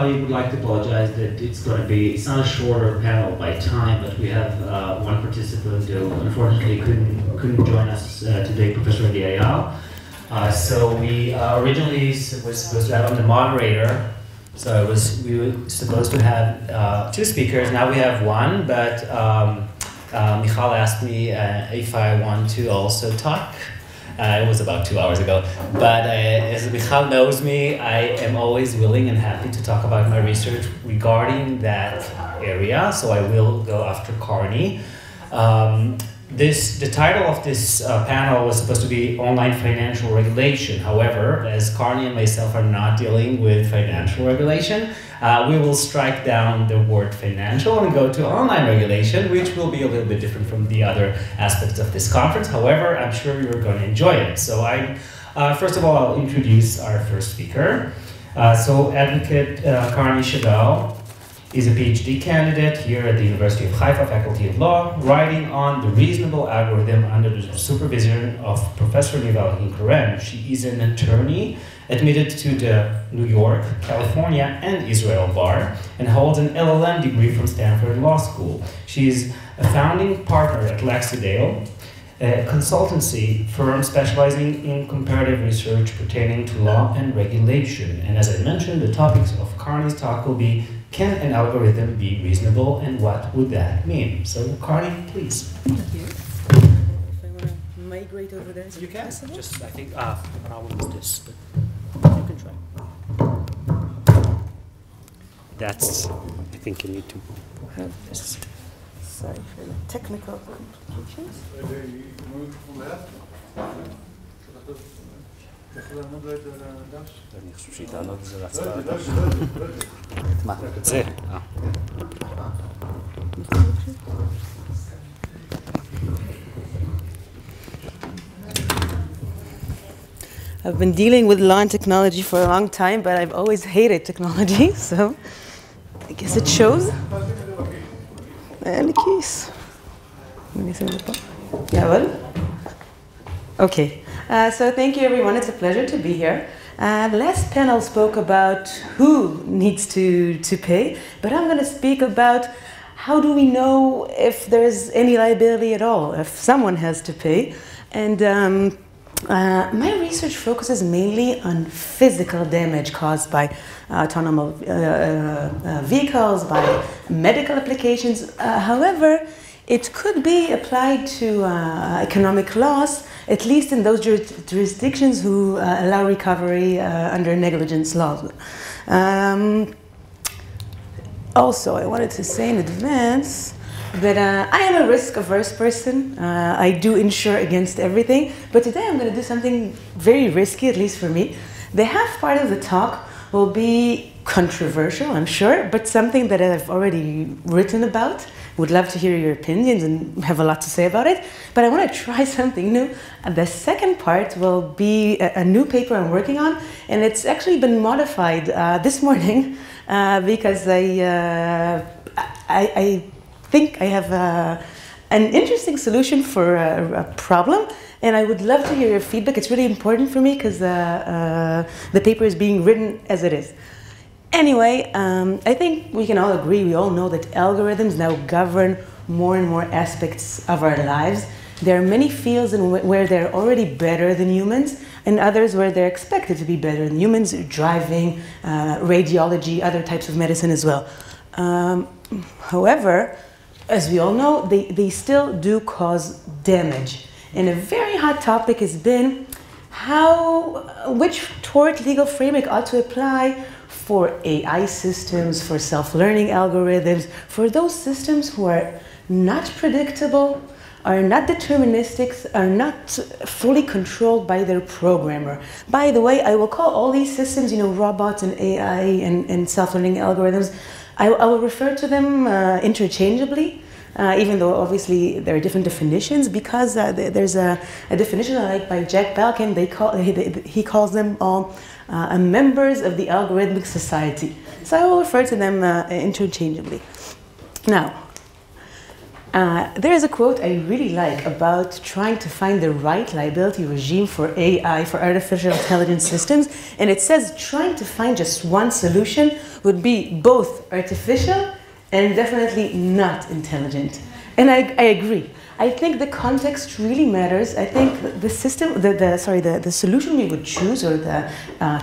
I would like to apologize that it's not a shorter panel by time, but we have one participant who unfortunately couldn't join us today, Professor Diayal. So we originally was supposed to have on the moderator. So we were supposed to have 2 speakers. Now we have 1, but Michal asked me if I want to also talk. It was about 2 hours ago. But as Michal knows me, I am always willing and happy to talk about my research regarding that area. So I will go after Carney. The title of this panel was supposed to be Online Financial Regulation. However, as Carney and myself are not dealing with financial regulation, we will strike down the word financial and go to online regulation, which will be a little bit different from the other aspects of this conference. However, I'm sure you're going to enjoy it. So first of all, I'll introduce our first speaker. So Advocate Carney Chagall is a PhD candidate here at the University of Haifa Faculty of Law, writing on the reasonable algorithm under the supervision of Professor Nival Hinkeren. She is an attorney admitted to the New York, California, and Israel bar, and holds an LLM degree from Stanford Law School. She is a founding partner at Laxedale, a consultancy firm specializing in comparative research pertaining to law and regulation. And as I mentioned, the topics of Carney's talk will be: can an algorithm be reasonable, and what would that mean? So, Carney, please. Thank you. If I want to migrate over there, you can. Possible? Just, I think, the problem is this, but you can try. That's, I think you need to have this. Sorry for the technical complications. אני חושב שהיא תענות את זה להצבעה. מה? את זה? I've been dealing with law and technology for a long time, but I've always hated technology, so I guess it shows. And the keys. Yeah, well? Okay. So thank you, everyone. It's a pleasure to be here. The last panel spoke about who needs to pay, but I'm going to speak about how do we know if there's any liability at all, if someone has to pay. And my research focuses mainly on physical damage caused by autonomous vehicles, by medical applications. However, it could be applied to economic loss, at least in those jurisdictions who allow recovery under negligence laws. Also, I wanted to say in advance that I am a risk-averse person. I do insure against everything, but today I'm going to do something very risky, at least for me. The half part of the talk will be controversial, I'm sure, but something that I've already written about. Would love to hear your opinions and have a lot to say about it, but I want to try something new. The second part will be a new paper I'm working on, and it's actually been modified this morning because I think I have an interesting solution for a problem, and I would love to hear your feedback. It's really important for me because the paper is being written as it is. Anyway, I think we can all agree, we all know that algorithms now govern more and more aspects of our lives. There are many fields where they're already better than humans, and others where they're expected to be better than humans, driving, radiology, other types of medicine as well. However, as we all know, they still do cause damage. And a very hot topic has been which tort legal framework ought to apply for AI systems, for self-learning algorithms, for those systems who are not predictable, are not deterministic, are not fully controlled by their programmer. By the way, I will call all these systems, robots and AI and self-learning algorithms, I will refer to them interchangeably, even though obviously there are different definitions, because there's a definition I like by Jack Balkin. He calls them all members of the algorithmic society. So I will refer to them interchangeably. Now, there is a quote I really like about trying to find the right liability regime for AI, for artificial intelligence systems, and it says trying to find just one solution would be both artificial and definitely not intelligent. And I agree. I think the context really matters. I think the system, the solution we would choose, or the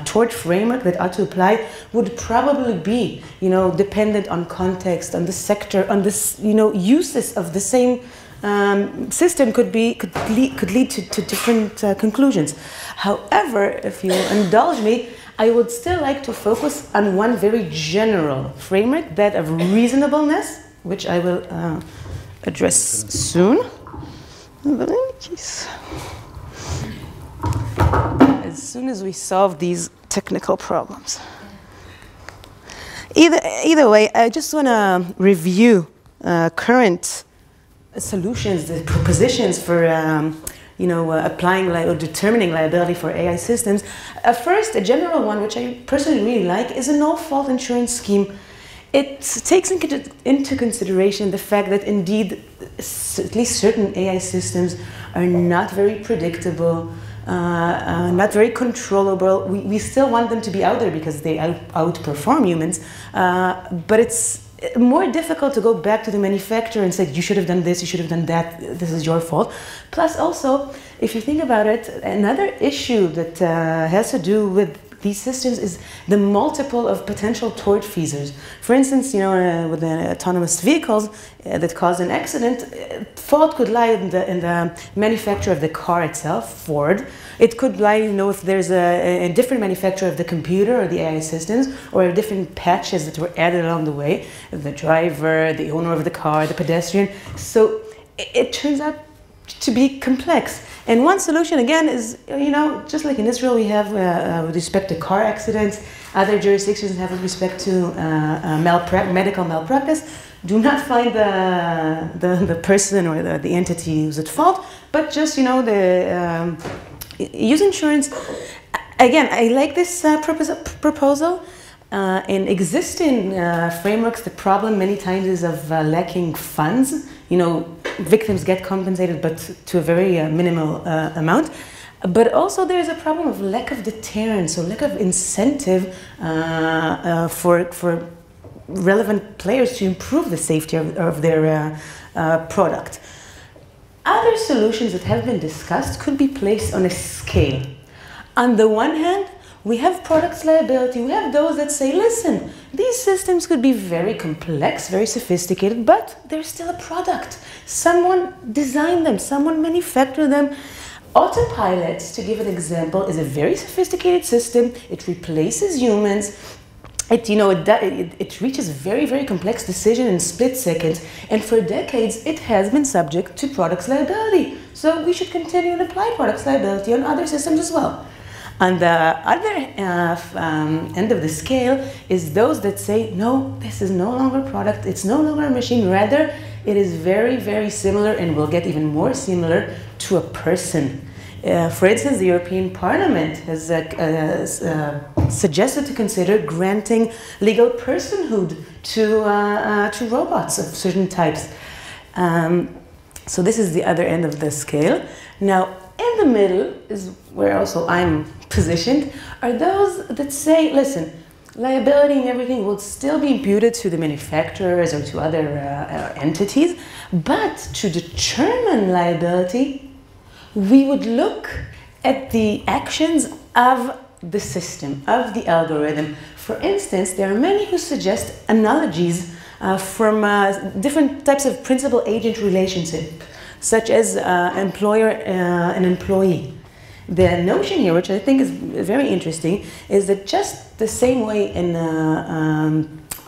tort framework that ought to apply, would probably be, dependent on context, on the sector, on this, uses of the same system could lead to different conclusions. However, if you indulge me, I would still like to focus on one very general framework, that of reasonableness, which I will address soon. As soon as we solve these technical problems. Either way, I just want to review current solutions, the propositions for applying or determining liability for AI systems. First, a general one, which I personally really like, is a no-fault insurance scheme. It takes into consideration the fact that indeed, at least certain AI systems are not very predictable, not very controllable. We still want them to be out there because they outperform humans, but it's more difficult to go back to the manufacturer and say, you should have done this, you should have done that, this is your fault. Plus also, if you think about it, another issue that has to do with these systems is the multiple of potential tortfeasors. For instance, with the autonomous vehicles that cause an accident, fault could lie in the manufacturer of the car itself, Ford. It could lie, if there's a different manufacturer of the computer or the AI systems, or different patches that were added along the way, the driver, the owner of the car, the pedestrian. So it turns out to be complex. And one solution, again, is, just like in Israel, we have with respect to car accidents, other jurisdictions have with respect to medical malpractice. Do not find the person or the entity who's at fault, but just, use insurance. Again, I like this proposal. In existing frameworks, the problem many times is of lacking funds. Victims get compensated, but to a very minimal amount. But also there's a problem of lack of deterrence, or lack of incentive for relevant players to improve the safety of their product. Other solutions that have been discussed could be placed on a scale. On the one hand, we have products liability. We have those that say, listen, these systems could be very complex, very sophisticated, but they're still a product. Someone designed them, someone manufactured them. Autopilot, to give an example, is a very sophisticated system. It replaces humans. It reaches very, very complex decision in split seconds. And for decades, it has been subject to products liability. So we should continue to apply products liability on other systems as well. On the other end of the scale is those that say, no, this is no longer a product, it's no longer a machine, rather it is very, very similar, and will get even more similar to a person. For instance, the European Parliament has suggested to consider granting legal personhood to robots of certain types. So this is the other end of the scale. Now, in the middle is where also I'm positioned, are those that say, listen, liability and everything will still be imputed to the manufacturers or to other entities, but to determine liability, we would look at the actions of the system, of the algorithm. For instance, there are many who suggest analogies from different types of principal-agent relationship, such as employer and employee. The notion here, which I think is very interesting, is that just the same way an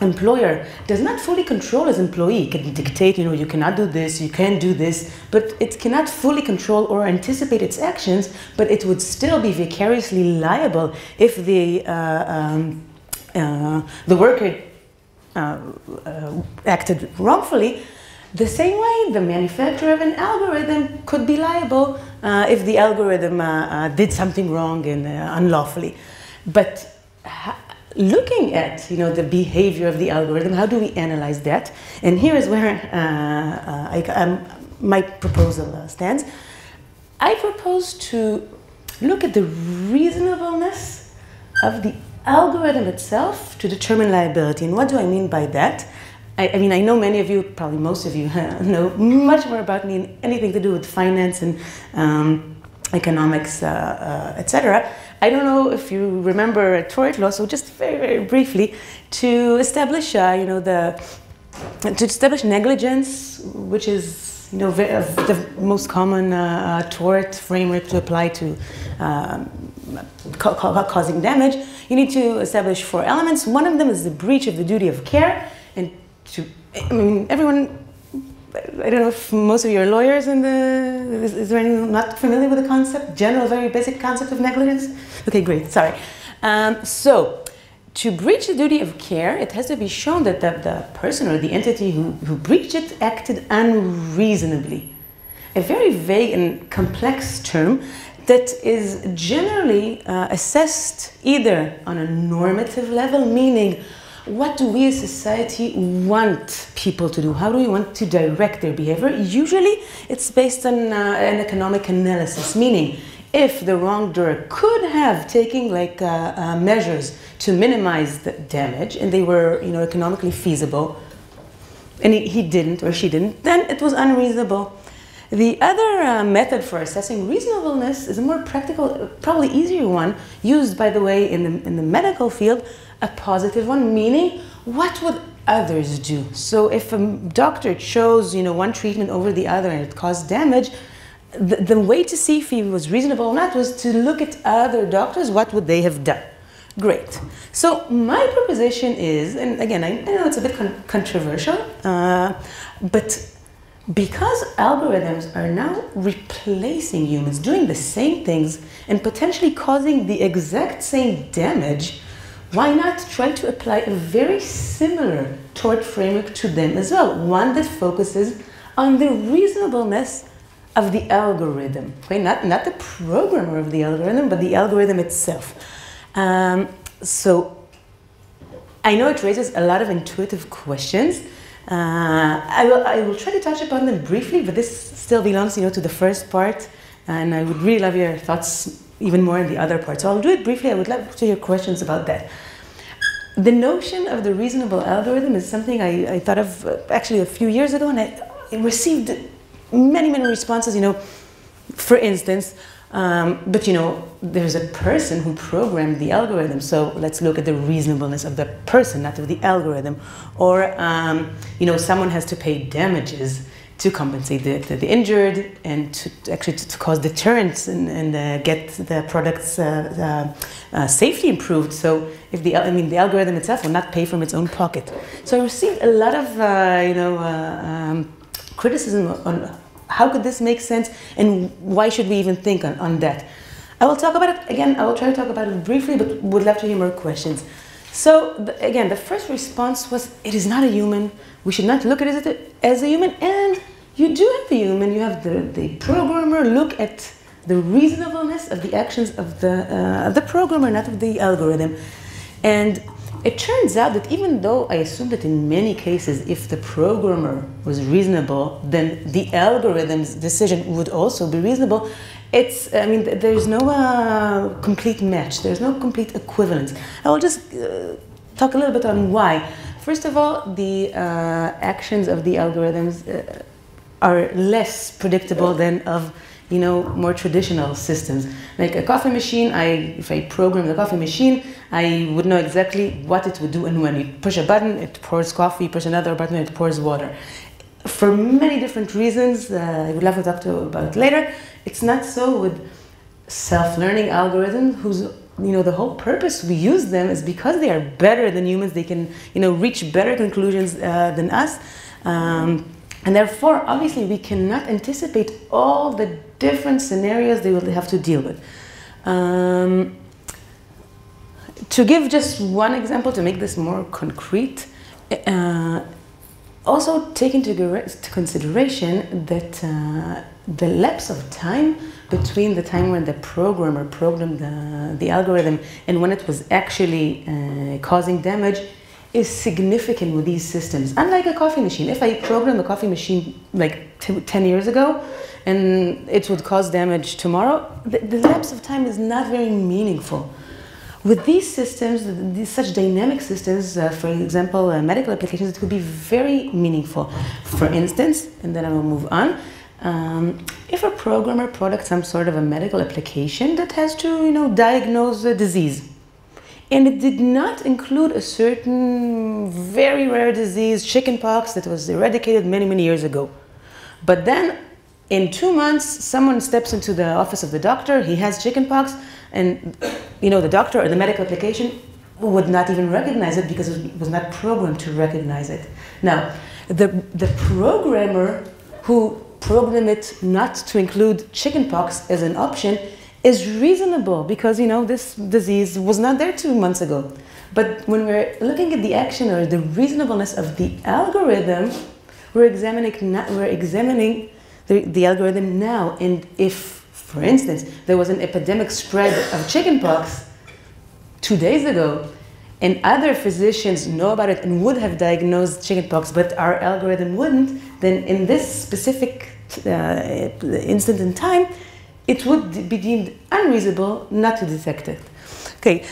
employer does not fully control his employee, it can dictate, you cannot do this, you can't do this, but it cannot fully control or anticipate its actions, but it would still be vicariously liable if the worker acted wrongfully. The same way, the manufacturer of an algorithm could be liable if the algorithm did something wrong and unlawfully. But looking at the behavior of the algorithm, how do we analyze that? And here is where my proposal stands. I propose to look at the reasonableness of the algorithm itself to determine liability. And what do I mean by that? I mean, I know many of you, probably most of you, know much more about me and anything to do with finance and economics, etc. I don't know if you remember tort law, so just very, very briefly, to establish, to establish negligence, which is, the most common tort framework to apply to causing damage, you need to establish 4 elements. One of them is the breach of the duty of care, and everyone, I don't know if most of you are lawyers is there anyone not familiar with the concept? General, very basic concept of negligence? Okay, great, sorry. So, to breach the duty of care, it has to be shown that the person or the entity who breached it acted unreasonably. A very vague and complex term that is generally assessed either on a normative level, meaning what do we as society want people to do? How do we want to direct their behavior? Usually it's based on an economic analysis, meaning if the wrongdoer could have taken measures to minimize the damage and they were economically feasible and he didn't or she didn't, then it was unreasonable. The other method for assessing reasonableness is a more practical, probably easier one, used by the way in the medical field, a positive one, meaning what would others do? So if a doctor chose one treatment over the other and it caused damage, the way to see if he was reasonable or not was to look at other doctors, what would they have done? Great. So my proposition is, and again, I know it's a bit controversial, but because algorithms are now replacing humans, doing the same things, and potentially causing the exact same damage, why not try to apply a very similar tort framework to them as well? One that focuses on the reasonableness of the algorithm. Okay? Not the programmer of the algorithm, but the algorithm itself. So I know it raises a lot of intuitive questions. I will try to touch upon them briefly, but this still belongs, to the first part, and I would really love your thoughts even more in the other part. So I'll do it briefly. I would love to hear questions about that. The notion of the reasonable algorithm is something I thought of actually a few years ago, and I received many, many responses, for instance, but there's a person who programmed the algorithm, so let's look at the reasonableness of the person, not of the algorithm. Or, someone has to pay damages to compensate the injured and to cause deterrence and get the product's safety improved. So if the algorithm itself will not pay from its own pocket. So I received a lot of criticism on how could this make sense and why should we even think on that. I will talk about it again. I will try to talk about it briefly, but would love to hear more questions. So again, the first response was, it is not a human. We should not look at it as a human. And you do have the human. You have the programmer look at the reasonableness of the actions of the programmer, not of the algorithm. And it turns out that even though I assume that in many cases, if the programmer was reasonable, then the algorithm's decision would also be reasonable. There's no complete match. There's no complete equivalence. I will just talk a little bit on why. First of all, the actions of the algorithms are less predictable than of more traditional systems. Like a coffee machine, if I program the coffee machine, I would know exactly what it would do and when. You push a button, it pours coffee, push another button, it pours water. For many different reasons, I would love to talk about it later. It's not so with self-learning algorithms whose the whole purpose we use them is because they are better than humans. They can reach better conclusions than us. And therefore, obviously, we cannot anticipate all the different scenarios they will have to deal with. To give just one example to make this more concrete, also take into consideration that the lapse of time between the time when the programmer programmed the algorithm and when it was actually causing damage is significant with these systems. Unlike a coffee machine, if I program a coffee machine like 10 years ago and it would cause damage tomorrow, the lapse of time is not very meaningful. with these systems, such dynamic systems, for example, medical applications, it could be very meaningful. For instance, and then I will move on, if a programmer products some sort of a medical application that has to, diagnose a disease, and it did not include a certain very rare disease, chickenpox, that was eradicated many, many years ago. But then, in 2 months, someone steps into the office of the doctor, he has chickenpox, and the doctor or the medical application would not even recognize it because it was not programmed to recognize it. Now, the programmer who programmed it not to include chickenpox as an option is reasonable because, this disease was not there 2 months ago. But when we're looking at the action or the reasonableness of the algorithm, we're examining the algorithm now. And if, for instance, there was an epidemic spread of chickenpox 2 days ago, and other physicians know about it and would have diagnosed chickenpox, but our algorithm wouldn't, then in this specific instant in time, it would be deemed unreasonable not to detect it. Okay.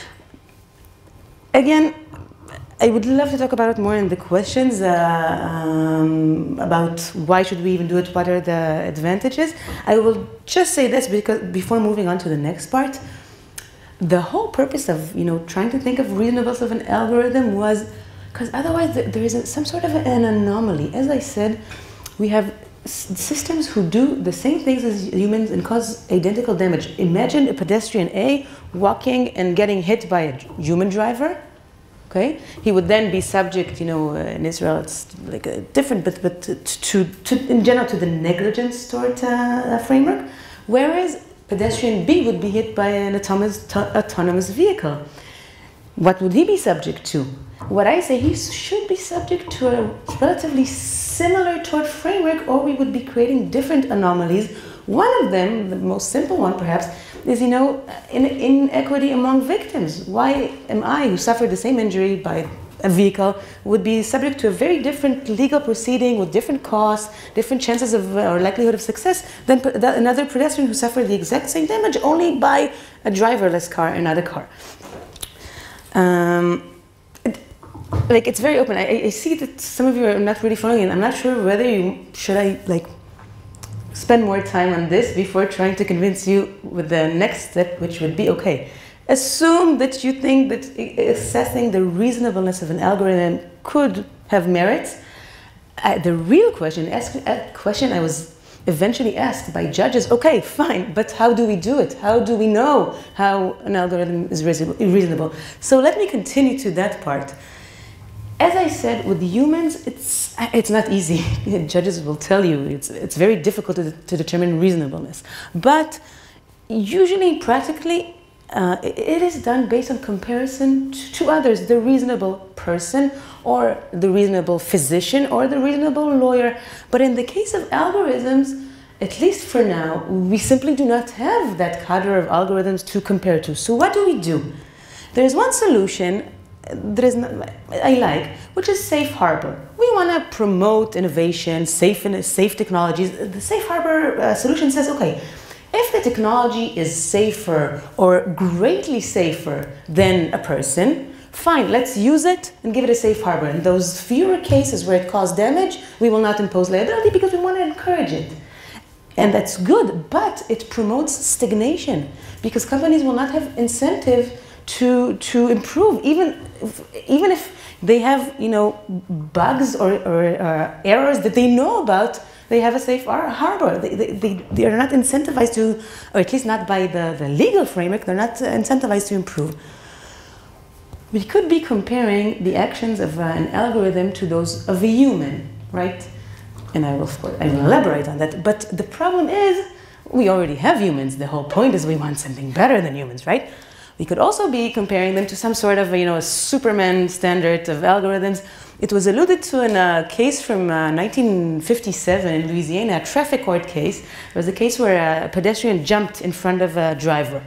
Again, I would love to talk about it more in the questions about why should we even do it, what are the advantages. I will just say this because before moving on to the next part, the whole purpose of trying to think of reasonableness of an algorithm was because otherwise there is some sort of an anomaly. As I said, we have systems who do the same things as humans and cause identical damage. Imagine a pedestrian A walking and getting hit by a human driver. Okay, he would then be subject, in Israel it's like a different, but to in general to the negligence tort framework, whereas pedestrian B would be hit by an autonomous vehicle. What would he be subject to? What I say, he should be subject to a relatively similar tort framework, or we would be creating different anomalies. One of them, the most simple one perhaps, is inequity among victims. Why am I, who suffered the same injury by a vehicle, would be subject to a very different legal proceeding with different costs, different chances of or likelihood of success than another pedestrian who suffered the exact same damage only by a driverless car, another car. It's very open. I see that some of you are not really following, and I'm not sure whether should I spend more time on this before trying to convince you with the next step, which would be, okay, assume that you think that assessing the reasonableness of an algorithm could have merits. The real question, a question I was eventually asked by judges, okay, fine, but how do we do it? How do we know how an algorithm is reasonable? So let me continue to that part. As I said, with humans, it's not easy. Judges will tell you it's very difficult to determine reasonableness. But usually, practically, it is done based on comparison to others, the reasonable person, or the reasonable physician, or the reasonable lawyer. But in the case of algorithms, at least for now, we simply do not have that cadre of algorithms to compare to. So what do? There is one solution I like, which is safe harbor. We want to promote innovation, safe technologies. The safe harbor solution says, okay, if the technology is safer or greatly safer than a person, fine, let's use it and give it a safe harbor. In those fewer cases where it caused damage, we will not impose liability because we want to encourage it. And that's good, but it promotes stagnation because companies will not have incentive to improve, even if they have bugs or errors that they know about. They have a safe harbor. They are not incentivized to, or at least not by the legal framework. They're not incentivized to improve. We could be comparing the actions of an algorithm to those of a human, right? And I will elaborate on that. But the problem is, we already have humans. The whole point is we want something better than humans, right? We could also be comparing them to some sort of, a Superman standard of algorithms. It was alluded to in a case from 1957 in Louisiana, a traffic court case. It was a case where a pedestrian jumped in front of a driver.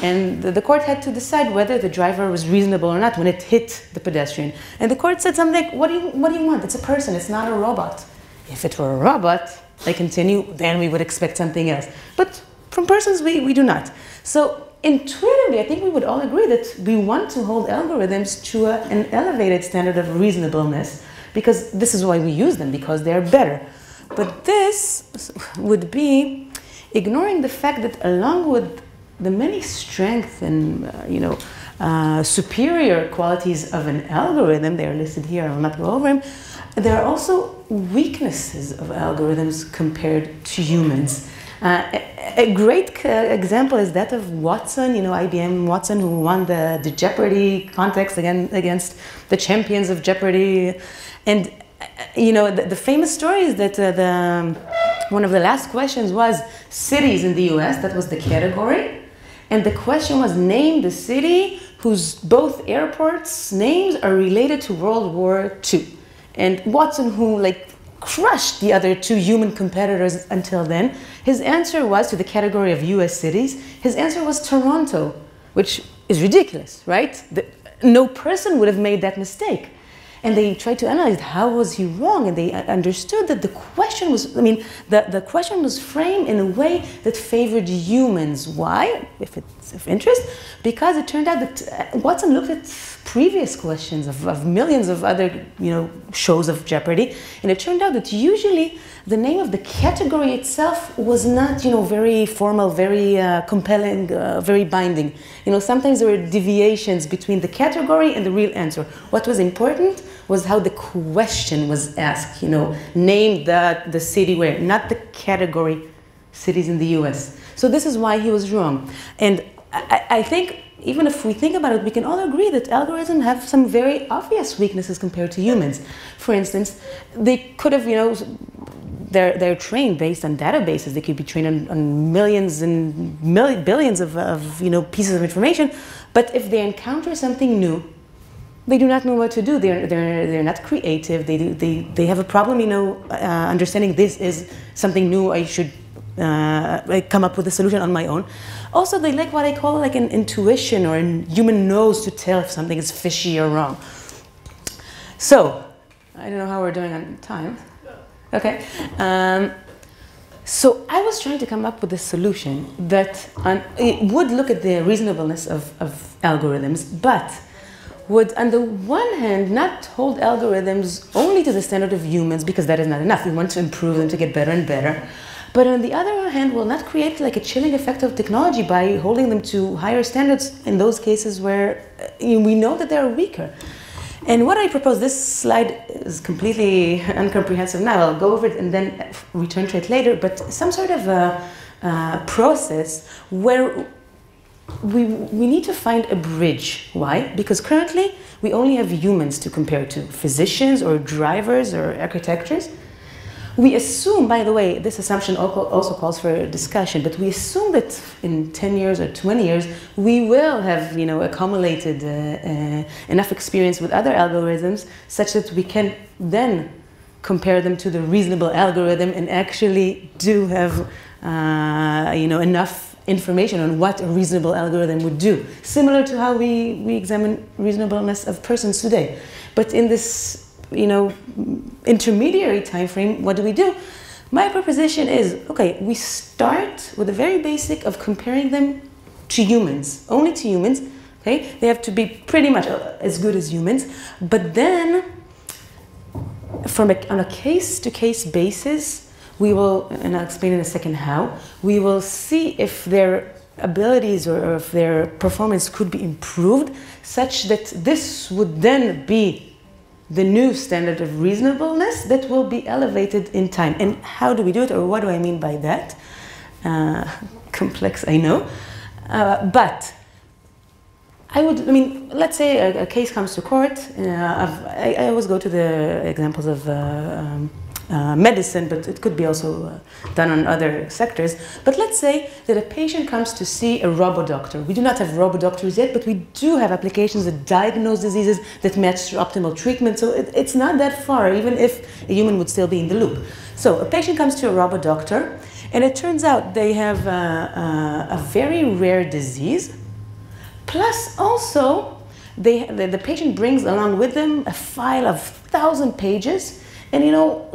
And the court had to decide whether the driver was reasonable or not when it hit the pedestrian. And the court said something like, what do you want? It's a person, it's not a robot. If it were a robot, I continue, then we would expect something else. But from persons, we do not. So intuitively, I think we would all agree that we want to hold algorithms to an elevated standard of reasonableness, because this is why we use them, because they're better. But this would be ignoring the fact that along with the many strengths and superior qualities of an algorithm, they are listed here, I will not go over them, there are also weaknesses of algorithms compared to humans. A great example is that of Watson, IBM Watson, who won the Jeopardy contest against the champions of Jeopardy. And, the famous story is that one of the last questions was cities in the US, that was the category. And the question was, name the city whose both airports' names are related to World War II. And Watson, who crushed the other two human competitors until then, his answer was, to the category of US cities, his answer was Toronto, which is ridiculous, right? No person would have made that mistake. And they tried to analyze how was he wrong, and they understood that the question was, the question was framed in a way that favored humans. Why? If it's of interest, because it turned out that Watson looked at previous questions of millions of other, shows of Jeopardy, and it turned out that usually the name of the category itself was not, very formal, very compelling, very binding. Sometimes there were deviations between the category and the real answer. What was important was how the question was asked, name the city where, not the category cities in the US. So this is why he was wrong. And I think, even if we think about it, we can all agree that algorithms have some very obvious weaknesses compared to humans. For instance, they could have, they're trained based on databases. They could be trained on millions and billions of pieces of information. But if they encounter something new, they do not know what to do. They're not creative. They have a problem, understanding this is something new. I should come up with a solution on my own. Also, they lack what I call an intuition, or a human nose to tell if something is fishy or wrong. So, I don't know how we're doing on time. Okay. So I was trying to come up with a solution that it would look at the reasonableness of algorithms, but would, on the one hand, not hold algorithms only to the standard of humans, because that is not enough. We want to improve them to get better and better. But on the other hand, will not create a chilling effect of technology by holding them to higher standards in those cases where we know that they're weaker. And what I propose, this slide is completely incomprehensive now. I'll go over it and then return to it later. But some sort of a process where we need to find a bridge. Why? Because currently we only have humans to compare to, physicians or drivers or architects. We assume, by the way, this assumption also calls for a discussion, but we assume that in 10 years or 20 years, we will have, accumulated enough experience with other algorithms such that we can then compare them to the reasonable algorithm and actually do have, enough information on what a reasonable algorithm would do, similar to how we examine reasonableness of persons today. But in this intermediary time frame, what do? My proposition is, okay, we start with the very basic of comparing them to humans, only to humans, okay? They have to be pretty much as good as humans, but then on a case-to-case basis, we will, and I'll explain in a second how, we will see if their abilities or if their performance could be improved such that this would then be the new standard of reasonableness that will be elevated in time. And how do we do it, or what do I mean by that? Complex, I know. But let's say a case comes to court. I always go to the examples of medicine, but it could be also done on other sectors. But let's say that a patient comes to see a robo-doctor. We do not have robo-doctors yet, but we do have applications that diagnose diseases that match optimal treatment. So it's not that far, even if a human would still be in the loop. So a patient comes to a robo-doctor, and it turns out they have a very rare disease. Plus also, the patient brings along with them a file of 1,000 pages. And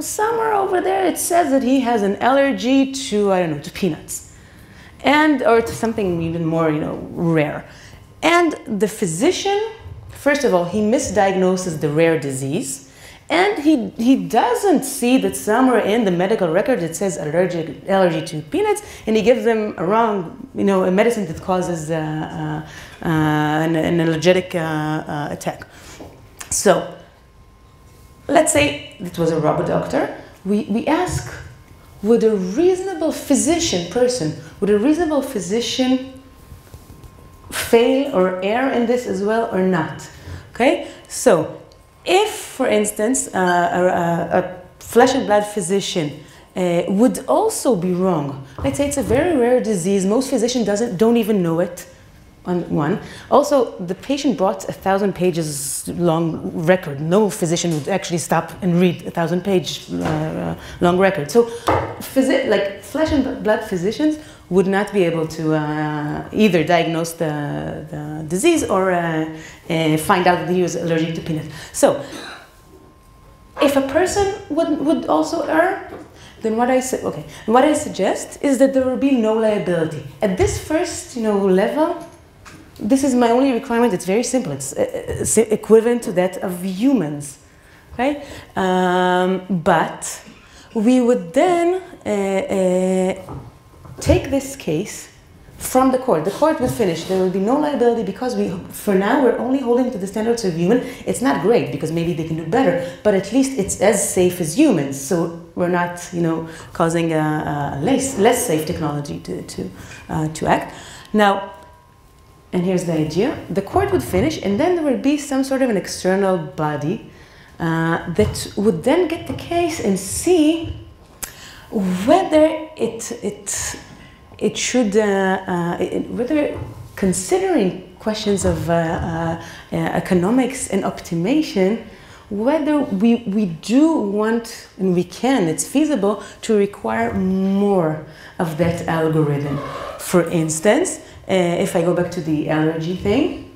somewhere over there it says that he has an allergy to, to peanuts. and or to something even more, rare. And the physician, first of all, he misdiagnoses the rare disease. And he doesn't see that somewhere in the medical record it says allergy to peanuts, and he gives them a wrong, a medicine that causes an allergic attack. So, let's say it was a robot doctor. We ask, would a reasonable physician fail or err in this as well or not? Okay, so. If, for instance, a flesh and blood physician would also be wrong, let's say it's a very rare disease, most physicians don't even know it, on one. Also, the patient brought 1,000 pages long record. No physician would actually stop and read 1,000-page long record. So, like flesh and blood physicians would not be able to either diagnose the disease or find out that he was allergic to peanuts. So, if a person would also err, then what I suggest is that there will be no liability. At this first, level, this is my only requirement. It's very simple. It's equivalent to that of humans, right? But we would then take this case from the court. The court will finish. There will be no liability because for now, we're only holding to the standards of human. It's not great because maybe they can do better, but at least it's as safe as humans. So we're not, causing a less safe technology to act. Now, and here's the idea. The court would finish, and then there would be some sort of an external body that would then get the case and see whether it should, whether considering questions of economics and optimization, whether we do want, and we can, it's feasible, to require more of that algorithm. For instance, if I go back to the allergy thing,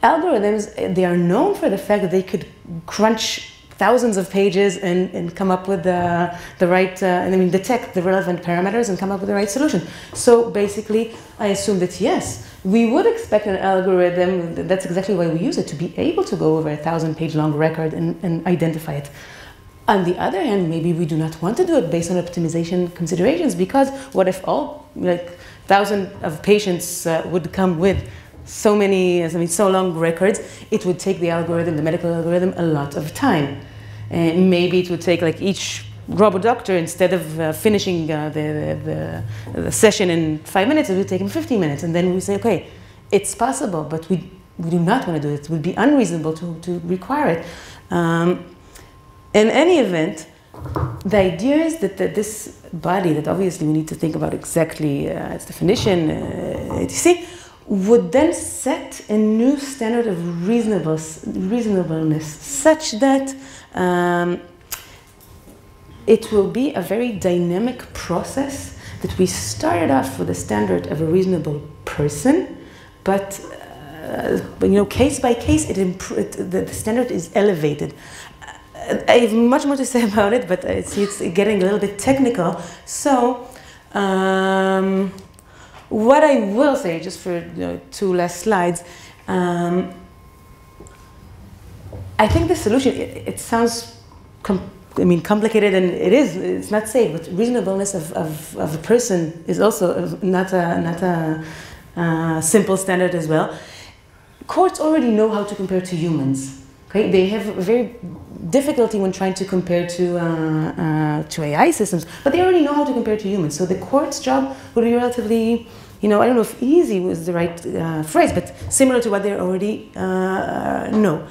algorithms, they are known for the fact that they could crunch thousands of pages and come up with the right, detect the relevant parameters and come up with the right solution. So basically, I assume that yes, we would expect an algorithm, that's exactly why we use it, to be able to go over a 1,000-page long record and identify it. On the other hand, maybe we do not want to do it based on optimization considerations, because what if all, 1,000 of patients would come with so many, so long records, it would take the algorithm, the medical algorithm, a lot of time. And maybe it would take each robot doctor, instead of finishing the session in 5 minutes, it would take him 15 minutes. And then we say, okay, it's possible, but we do not want to do it. It would be unreasonable to require it. In any event, the idea is that this body, that obviously we need to think about exactly its definition, etc., would then set a new standard of reasonableness, such that it will be a very dynamic process, that we started off with a standard of a reasonable person, but case by case, the standard is elevated. I have much more to say about it, but it's getting a little bit technical. So, what I will say, just for 2 last slides, I think the solution, it sounds complicated, and it is. It's not safe, but reasonableness of a person is also not a simple standard as well. Courts already know how to compare to humans. Okay, they have a very difficulty when trying to compare to AI systems, but they already know how to compare to humans. So the court's job would be relatively, I don't know if easy was the right phrase, but similar to what they already know.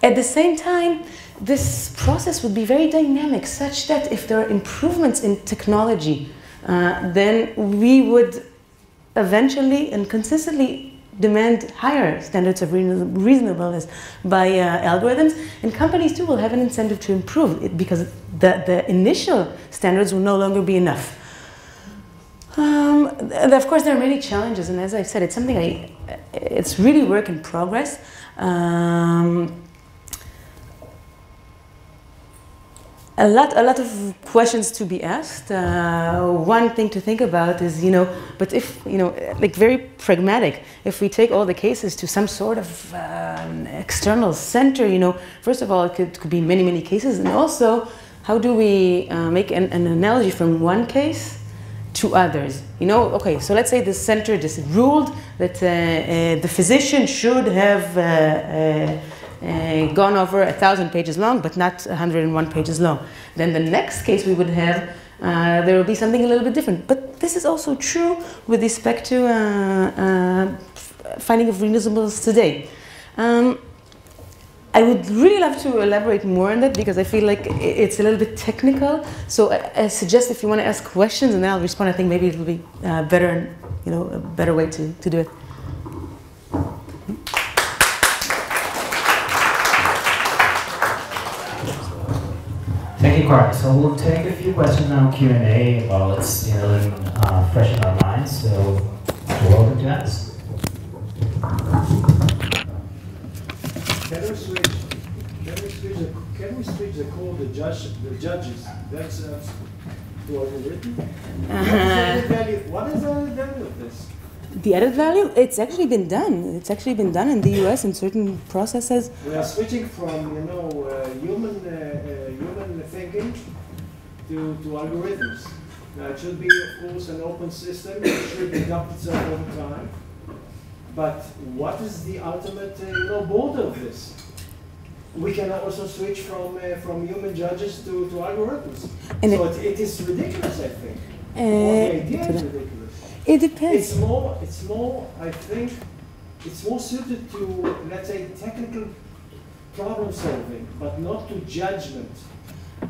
At the same time, this process would be very dynamic, such that if there are improvements in technology, then we would eventually and consistently demand higher standards of reasonableness by algorithms, and companies too will have an incentive to improve it, because the initial standards will no longer be enough. Of course, there are many challenges, and as I've said, it's something it's really work in progress. A lot of questions to be asked. One thing to think about is, but if, like very pragmatic, if we take all the cases to some sort of external center, first of all, it could be many, many cases. And also, how do we make an analogy from one case to others? Okay, so let's say the center just ruled that the physician should have gone over 1,000 pages long, but not 101 pages long. Then the next case we would have, there will be something a little bit different. But this is also true with respect to finding of reasonableness today. I would really love to elaborate more on that because I feel like it's a little bit technical. So I suggest if you want to ask questions and then I'll respond, I think maybe it will be better, a better way to do it. Thank you, Carl. So we'll take a few questions now, Q&A, while it's fresh in our minds. So you're welcome to ask. Can we switch the call the judges? That's to algorithm. What is the added value of this? The added value? It's actually been done. It's actually been done in the U.S. in certain processes. We are switching from human thinking to algorithms. Now it should be, of course, an open system. It should adapt itself over time. But what is the ultimate border of this? We can also switch from human judges to algorithms. And so it is ridiculous, I think. The idea is ridiculous. It depends. It's more. I think it's more suited to, let's say, technical problem solving, but not to judgment.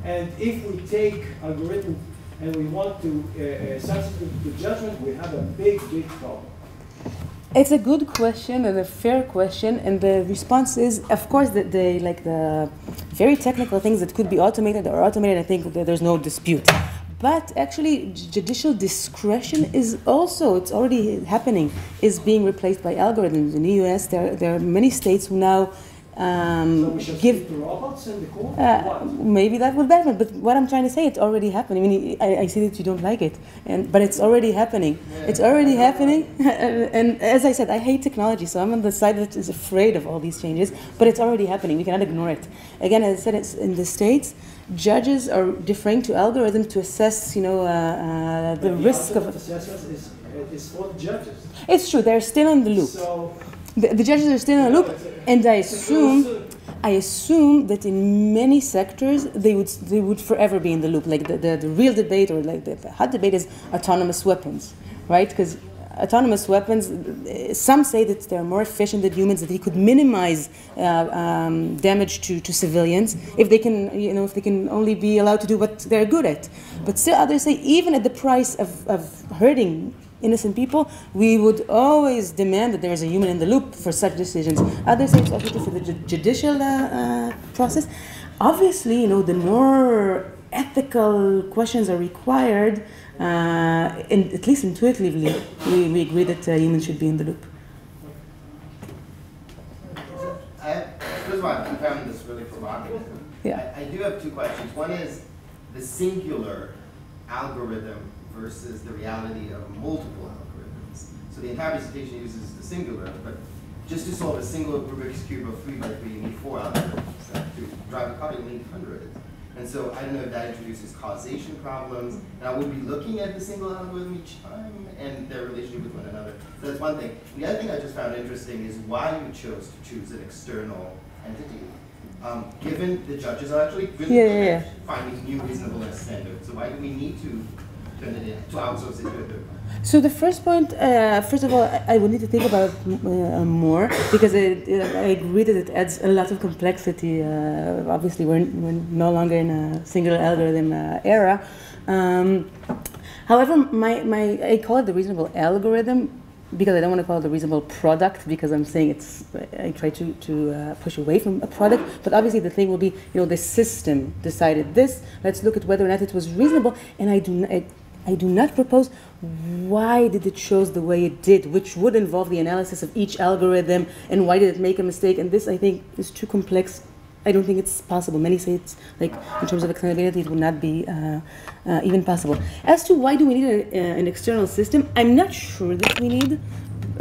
And if we take algorithm and we want to substitute to judgment, we have a big problem. It's a good question and a fair question, and the response is, of course, the very technical things that could be automated are automated. I think that there's no dispute. But actually, judicial discretion is also, it's already happening, is being replaced by algorithms. In the US, there are many states who now so we should give to robots in the court? Maybe that would happen, but what I'm trying to say, it's already happening. I mean, I see that you don't like it, but it's already happening. Yeah. It's already happening, and as I said, I hate technology, so I'm on the side that is afraid of all these changes, but it's already happening. We cannot ignore it. Again, as I said, it's in the States, judges are deferring to algorithms to assess, the risk of... assessment is for the judges. It's true, they're still in the loop. So, the judges are still in the loop, and I assume that in many sectors they would forever be in the loop. Like the real debate, or like the hot debate, is autonomous weapons, right? Because autonomous weapons, some say that they're more efficient than humans, that they could minimize damage to civilians if they can, if they can only be allowed to do what they're good at. But still, others say even at the price of hurting innocent people, we would always demand that there is a human in the loop for such decisions. Others say it's also true for the judicial process. Obviously, the more ethical questions are required, and at least intuitively, we agree that humans should be in the loop. First of all, I found this really provocative. Yeah. I do have two questions. One is the singular algorithm versus the reality of multiple algorithms. So the entire presentation uses the singular, but just to solve a single Rubik's Cube of 3 by 3, you need 4 algorithms. To drive a car, you need hundreds. And so I don't know if that introduces causation problems, and I would be looking at the single algorithm each time and their relationship with one another. So that's one thing. The other thing I just found interesting is why you chose to choose an external entity. Given the judges are actually really good at finding new reasonableness standards, so why do we need to turn it in, to outsource it to a third party? So the first point, first of all, I would need to think about it more, because I agree that it adds a lot of complexity. Obviously, we're no longer in a single algorithm era. However, I call it the reasonable algorithm because I don't want to call it the reasonable product, because I'm saying I try to push away from a product. But obviously, the thing will be, the system decided this. Let's look at whether or not it was reasonable, and I do not propose why did it chose the way it did, which would involve the analysis of each algorithm and why did it make a mistake. And this, I think, is too complex. I don't think it's possible. Many say it's like in terms of explainability, it would not be even possible. As to why do we need an external system, I'm not sure that we need.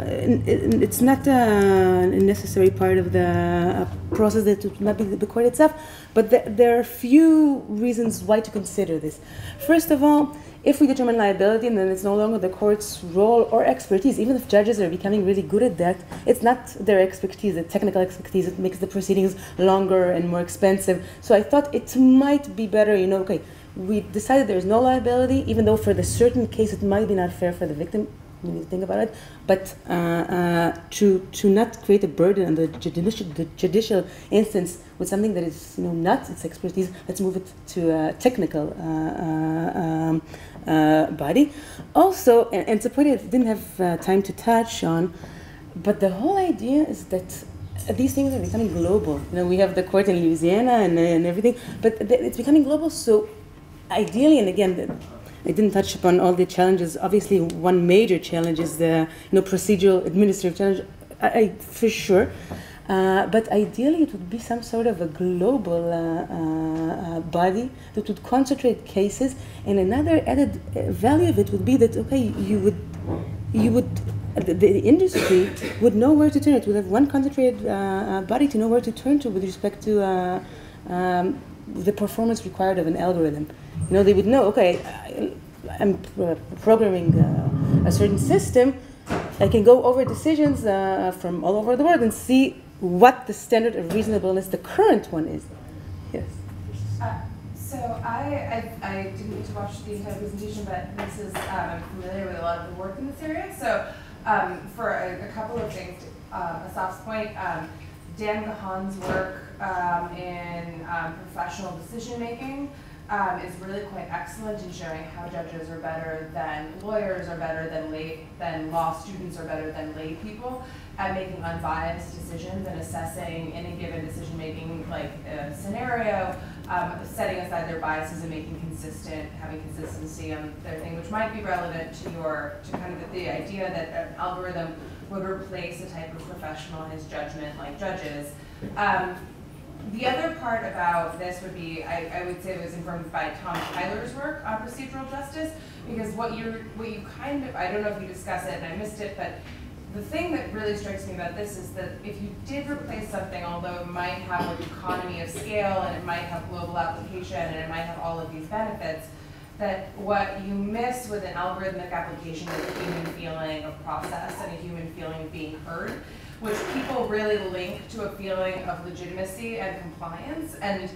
It's not a necessary part of the process that it would not be the court itself, but there are a few reasons why to consider this. First of all, if we determine liability, then it's no longer the court's role or expertise. Even if judges are becoming really good at that, it's not their expertise, the technical expertise. It makes the proceedings longer and more expensive. So I thought it might be better, okay, we decided there's no liability, even though for the certain case it might be not fair for the victim. We need to think about it, but to not create a burden on the judicial instance with something that is not its expertise, let's move it to a technical body. Also, and it's a point I didn't have time to touch on, but the whole idea is that these things are becoming global. We have the court in Louisiana and everything, but it's becoming global. So ideally, and again, I didn't touch upon all the challenges. Obviously, one major challenge is the procedural administrative challenge, for sure. But ideally, it would be some sort of a global body that would concentrate cases. And another added value of it would be that the industry would know where to turn. It would have one concentrated body to know where to turn to with respect to the performance required of an algorithm. They would know, okay, I'm programming a certain system. I can go over decisions from all over the world and see what the standard of reasonableness, the current one, is. Yes. So I didn't get to watch the entire presentation, but this is, I'm familiar with a lot of the work in this area. So for a couple of things, Asaf's point, Dan Gahan's work in professional decision-making is really quite excellent in showing how judges are better than lawyers, are better than law students, are better than lay people at making unbiased decisions and assessing in a given decision-making scenario, setting aside their biases and having consistency on their thing, which might be relevant to kind of the idea that an algorithm would replace a type of professionalized judgment like judges. The other part about this would be, I would say it was informed by Tom Tyler's work on procedural justice, because what you kind of, I don't know if you discuss it and I missed it, but the thing that really strikes me about this is that if you did replace something, although it might have an economy of scale and it might have global application and it might have all of these benefits, that what you miss with an algorithmic application is a human feeling of process and a human feeling of being heard, which people really link to a feeling of legitimacy and compliance, and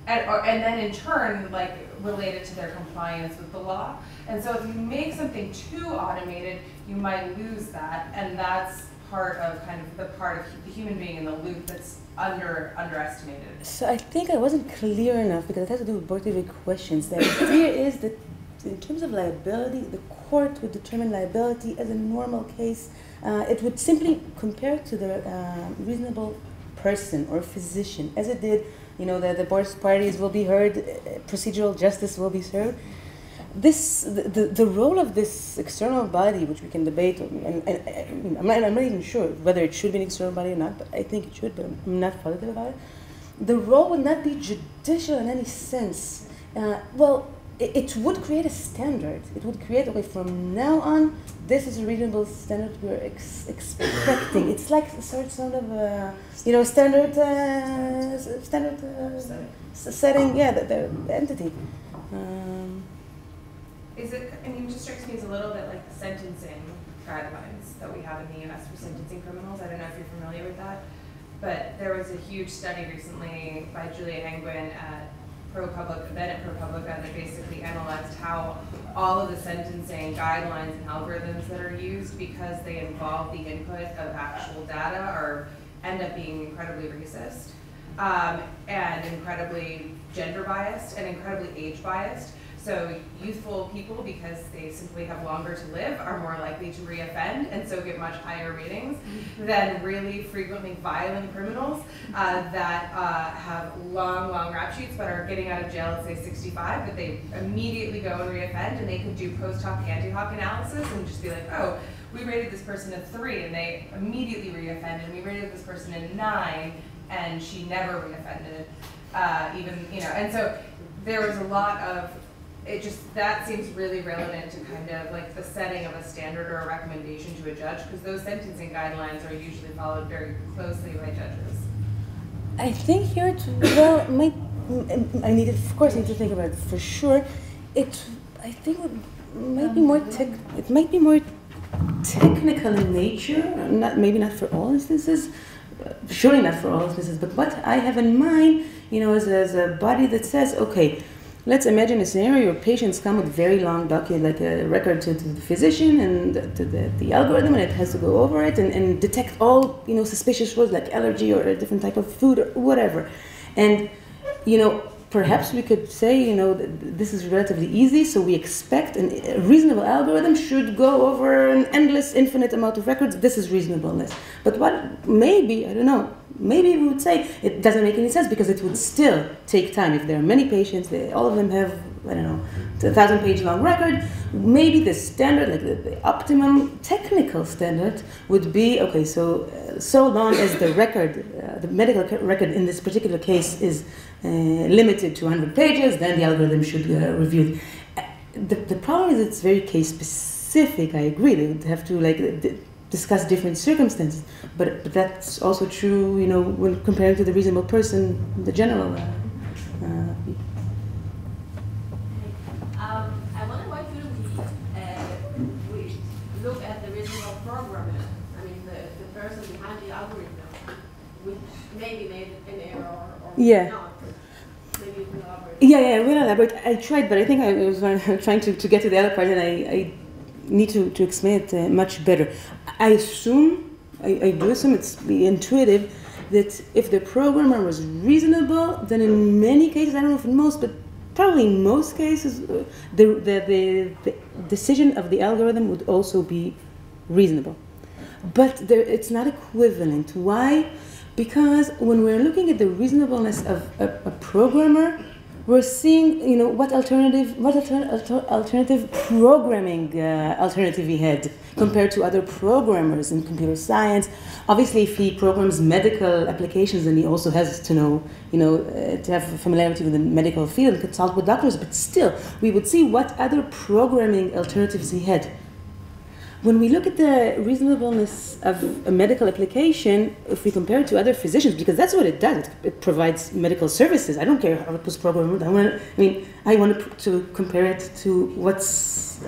then in turn, relate it to their compliance with the law. And so if you make something too automated, you might lose that, and that's part of the human being in the loop that's underestimated. So I think I wasn't clear enough, because it has to do with both of your questions. The idea is that in terms of liability, the court would determine liability as a normal case. It would simply compare to the reasonable person or physician, as it did, the both parties will be heard, procedural justice will be served. The role of this external body, which we can debate, and I'm not even sure whether it should be an external body or not, but I think it should, but I'm not positive about it. The role would not be judicial in any sense. It would create a standard. It would create, okay, from now on, this is a reasonable standard we're expecting. It's like a sort of, standard setting, yeah, the entity. It just strikes me as a little bit like the sentencing guidelines that we have in the US for sentencing criminals. I don't know if you're familiar with that, but there was a huge study recently by Julia Angwin at ProPublica that basically analyzed how all of the sentencing guidelines and algorithms that are used, because they involve the input of actual data, end up being incredibly racist and incredibly gender biased and incredibly age biased. So youthful people, because they simply have longer to live, are more likely to reoffend and so get much higher ratings than really frequently violent criminals that have long rap sheets but are getting out of jail at say 65, but they immediately go and reoffend, and they could do post-hoc, anti-hoc analysis and just be like, oh, we rated this person a 3 and they immediately reoffended, and we rated this person a 9 and she never reoffended, even, you know, and so there was a lot of, it just, that seems really relevant to kind of like the setting of a standard or a recommendation to a judge, because those sentencing guidelines are usually followed very closely by judges. I think here, well, I need, of course, need to think about it for sure. I think it might be more technical in nature. Maybe not for all instances. Surely not for all instances. But what I have in mind, you know, is as a body that says, okay, let's imagine a scenario where patients come with very long document, like a record to the physician and to the algorithm, and it has to go over it and detect all, you know, suspicious words like allergy or a different type of food or whatever. And, you know, perhaps we could say, you know, this is relatively easy, so we expect a reasonable algorithm should go over an endless, infinite amount of records. This is reasonableness. But what, maybe, I don't know, maybe we would say it doesn't make any sense because it would still take time. If there are many patients, all of them have, I don't know, 1,000-page long record, maybe the standard, like the optimum technical standard would be, okay, so long as the record, the medical record in this particular case is limited to 100 pages, then the algorithm should review it. The problem is it's very case specific. I agree. They would have to discuss different circumstances, but that's also true, you know, when comparing to the reasonable person, the general. I wonder why shouldn't we look at the reasonable programmer? I mean, the person behind the algorithm, which maybe made an error or not. Maybe you can elaborate. Yeah, we'll elaborate. I tried, but I think I was trying to get to the other part, and I need to explain it much better. I do assume it's intuitive that if the programmer was reasonable, then in many cases, I don't know if in most, but probably in most cases, the decision of the algorithm would also be reasonable. But it's not equivalent. Why? Because when we're looking at the reasonableness of a programmer, we're seeing, you know, what alternative programming alternative he had compared to other programmers in computer science. Obviously, if he programs medical applications, then he also has to know, you know, to have familiarity with the medical field and consult with doctors. But still, we would see what other programming alternatives he had. When we look at the reasonableness of a medical application, if we compare it to other physicians, because that's what it does, it provides medical services. I don't care how it was programmed. I want to compare it to what's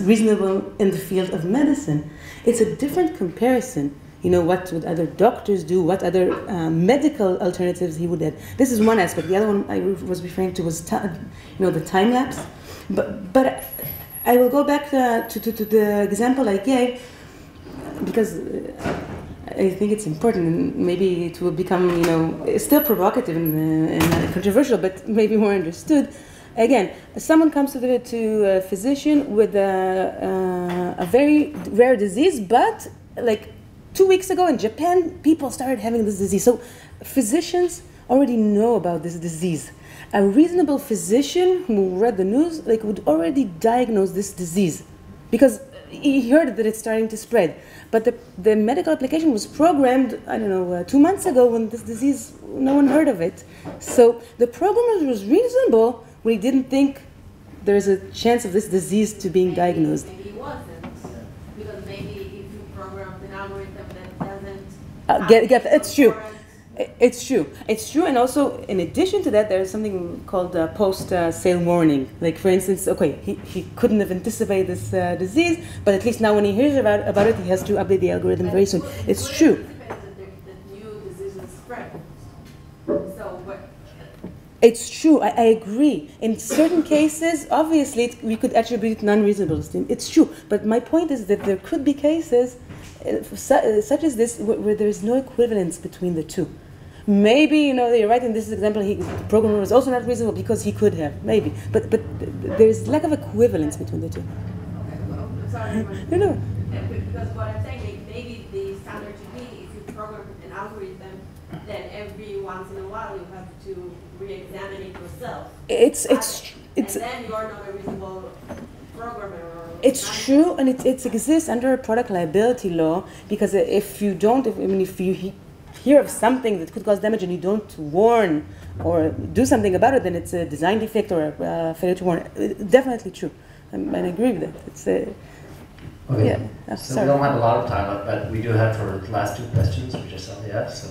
reasonable in the field of medicine. It's a different comparison. You know, what would other doctors do? What other medical alternatives he would have? This is one aspect. The other one I was referring to was, the time lapse. But I will go back to the example I gave because I think it's important, and maybe it will become, you know, still provocative and controversial, but maybe more understood. Again, someone comes to a physician with a very rare disease, but like 2 weeks ago in Japan, people started having this disease. So physicians already know about this disease. A reasonable physician who read the news would already diagnose this disease because he heard that it's starting to spread. But the medical application was programmed, 2 months ago when this disease, no one heard of it. So the programmer was reasonable when he didn't think there's a chance of this disease to being diagnosed. Maybe he wasn't, because maybe if you programmed an algorithm that doesn't... It's true. It's true, and also in addition to that, there's something called post-sale warning. Like, for instance, okay, he couldn't have anticipated this disease, but at least now when he hears about it, he has to update the algorithm very soon. It's true. That new diseases spread. It's true, I agree. In certain cases, obviously, we could attribute non-reasonableness to him. It's true, but my point is that there could be cases such as this where there is no equivalence between the two. Maybe, you're right in this example, the programmer was also not reasonable because he could have, maybe. But there's lack of equivalence between the two. Okay, well, sorry. No. Because what I'm saying, maybe the standard should be if you program an algorithm, then every once in a while you have to re-examine it yourself. And then you are not a reasonable programmer. It's true, and it exists under product liability law, because if you don't, he hear of something that could cause damage and you don't warn or do something about it, then it's a design defect or a failure to warn. Definitely true. And I agree with that. It's okay. Yeah. So we don't have a lot of time, but we do have for the last two questions, we just saw, yeah, so.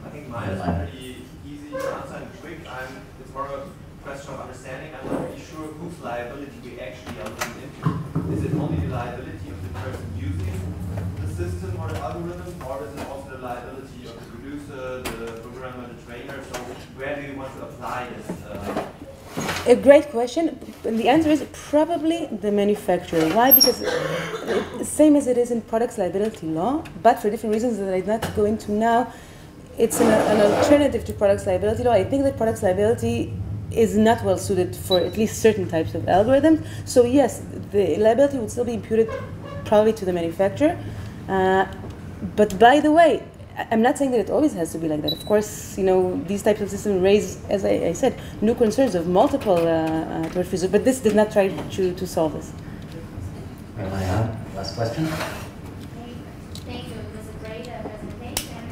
I think mine is pretty easy to answer and quick. It's more a question of understanding. I'm not really sure whose liability we actually are looking into. Is it only the liability of the person using the system or the algorithm, or is it also the liability of the producer, the programmer, the trainer? So where do you want to apply this? A great question. And the answer is probably the manufacturer. Why? Because same as it is in products liability law, but for different reasons that I'd not go into now, it's an alternative to products liability law. I think that products liability is not well suited for at least certain types of algorithms. So yes, the liability would still be imputed probably to the manufacturer. But by the way, I'm not saying that it always has to be like that. Of course, these types of systems raise, as I said, new concerns of multiple tort users, but this did not try to solve this. Last question. Thank you. It was a great presentation.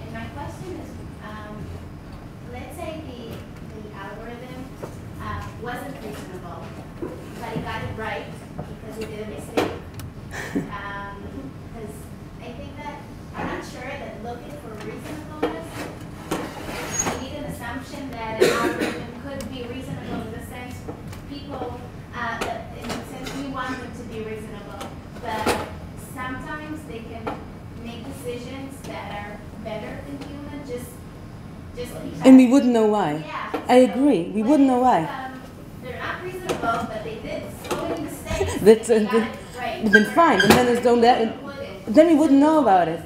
And my question is, let's say the algorithm wasn't reasonable, but he got it right because he did a mistake. Because I think that I'm not sure that looking for reasonableness, we need an assumption that an algorithm could be reasonable in the sense people, in the sense we want them to be reasonable, but sometimes they can make decisions that are better than human, just because. And we wouldn't know why. Yeah. I agree. We wouldn't know why. They're not reasonable, but they did so many mistakes. That's they got it right. Then fine. And then there's no then we wouldn't know about it.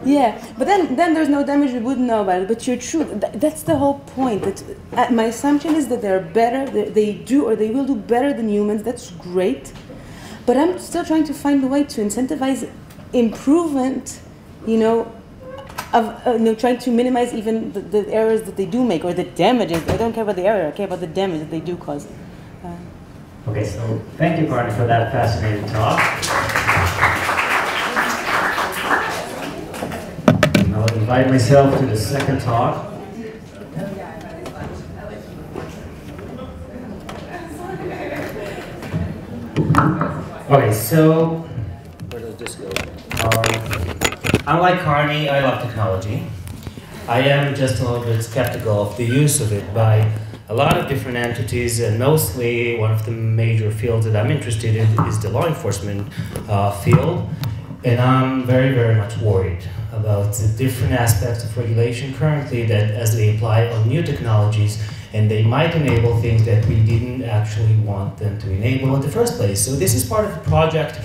Yeah, but then there's no damage, we wouldn't know about it. But you're true. That's the whole point. That my assumption is that they're better. They do or they will do better than humans. That's great. But I'm still trying to find a way to incentivize improvement. Of trying to minimize even the errors that they do make or the damages. I don't care about the error. I care about the damage that they do cause. Okay, so thank you, Carney, for that fascinating talk. I'll invite myself to the second talk. Okay, so where does this go? Unlike Carney, I love technology. I am just a little bit skeptical of the use of it by a lot of different entities, and mostly one of the major fields that I'm interested in is the law enforcement field. And I'm very, very much worried about the different aspects of regulation currently that as they apply on new technologies, and they might enable things that we didn't actually want them to enable in the first place. So this is part of the project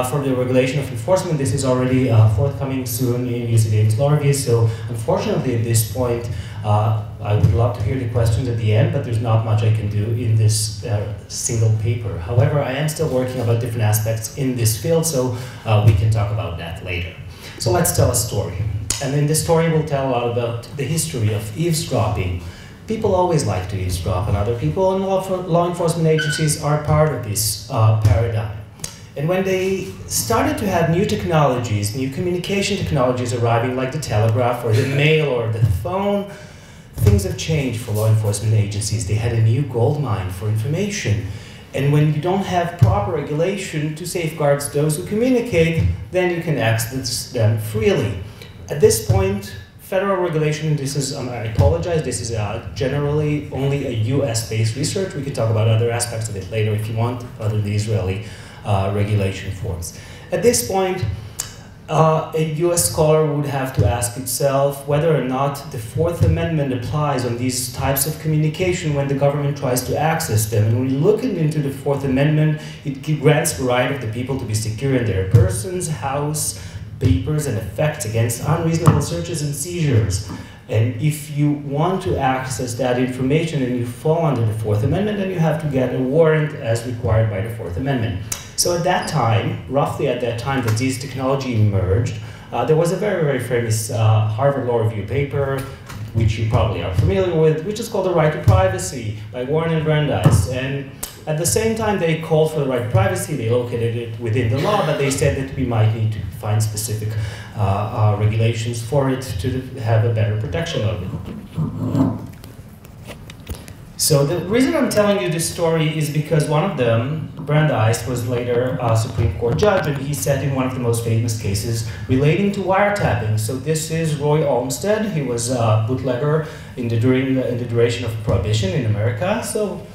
for the regulation of enforcement. This is already forthcoming soon in UC Davis law review. So unfortunately at this point, I would love to hear the questions at the end, but there's not much I can do in this single paper. However, I am still working about different aspects in this field, so we can talk about that later. So let's tell a story. And in this story, we'll tell a lot about the history of eavesdropping. People always like to eavesdrop on other people, and law enforcement agencies are part of this paradigm. And when they started to have new technologies, new communication technologies arriving, like the telegraph or the mail or the phone, things have changed for law enforcement agencies. They had a new goldmine for information. And when you don't have proper regulation to safeguard those who communicate, then you can access them freely. At this point, federal regulation, and this is, I apologize, this is generally only a US-based research. We can talk about other aspects of it later if you want, other than the Israeli regulation forms. At this point, a US scholar would have to ask itself whether or not the Fourth Amendment applies on these types of communication when the government tries to access them. And when you look into the Fourth Amendment, it grants the right of the people to be secure in their persons, house, papers, and effects against unreasonable searches and seizures. And if you want to access that information and you fall under the Fourth Amendment, then you have to get a warrant as required by the Fourth Amendment. So at that time, roughly at that time that this technology emerged, there was a very, very famous Harvard Law Review paper, which you probably are familiar with, which is called The Right to Privacy by Warren and Brandeis. And At the same time, they called for the right to privacy. They located it within the law, but they said that we might need to find specific regulations for it to have a better protection of it. So the reason I'm telling you this story is because one of them, Brandeis, was later a Supreme Court judge, and he sat in one of the most famous cases relating to wiretapping. So this is Roy Olmsted. He was a bootlegger in the duration of Prohibition in America. So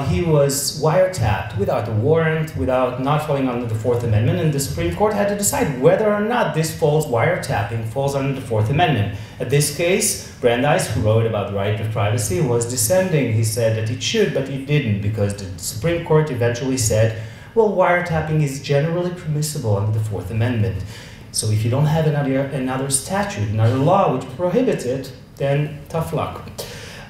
he was wiretapped without a warrant, without not falling under the Fourth Amendment, and the Supreme Court had to decide whether or not this wiretapping falls under the Fourth Amendment. In this case, Brandeis, who wrote about the right of privacy, was dissenting. He said that it should, but it didn't, because the Supreme Court eventually said, well, wiretapping is generally permissible under the Fourth Amendment. So if you don't have another statute, another law which prohibits it, then tough luck.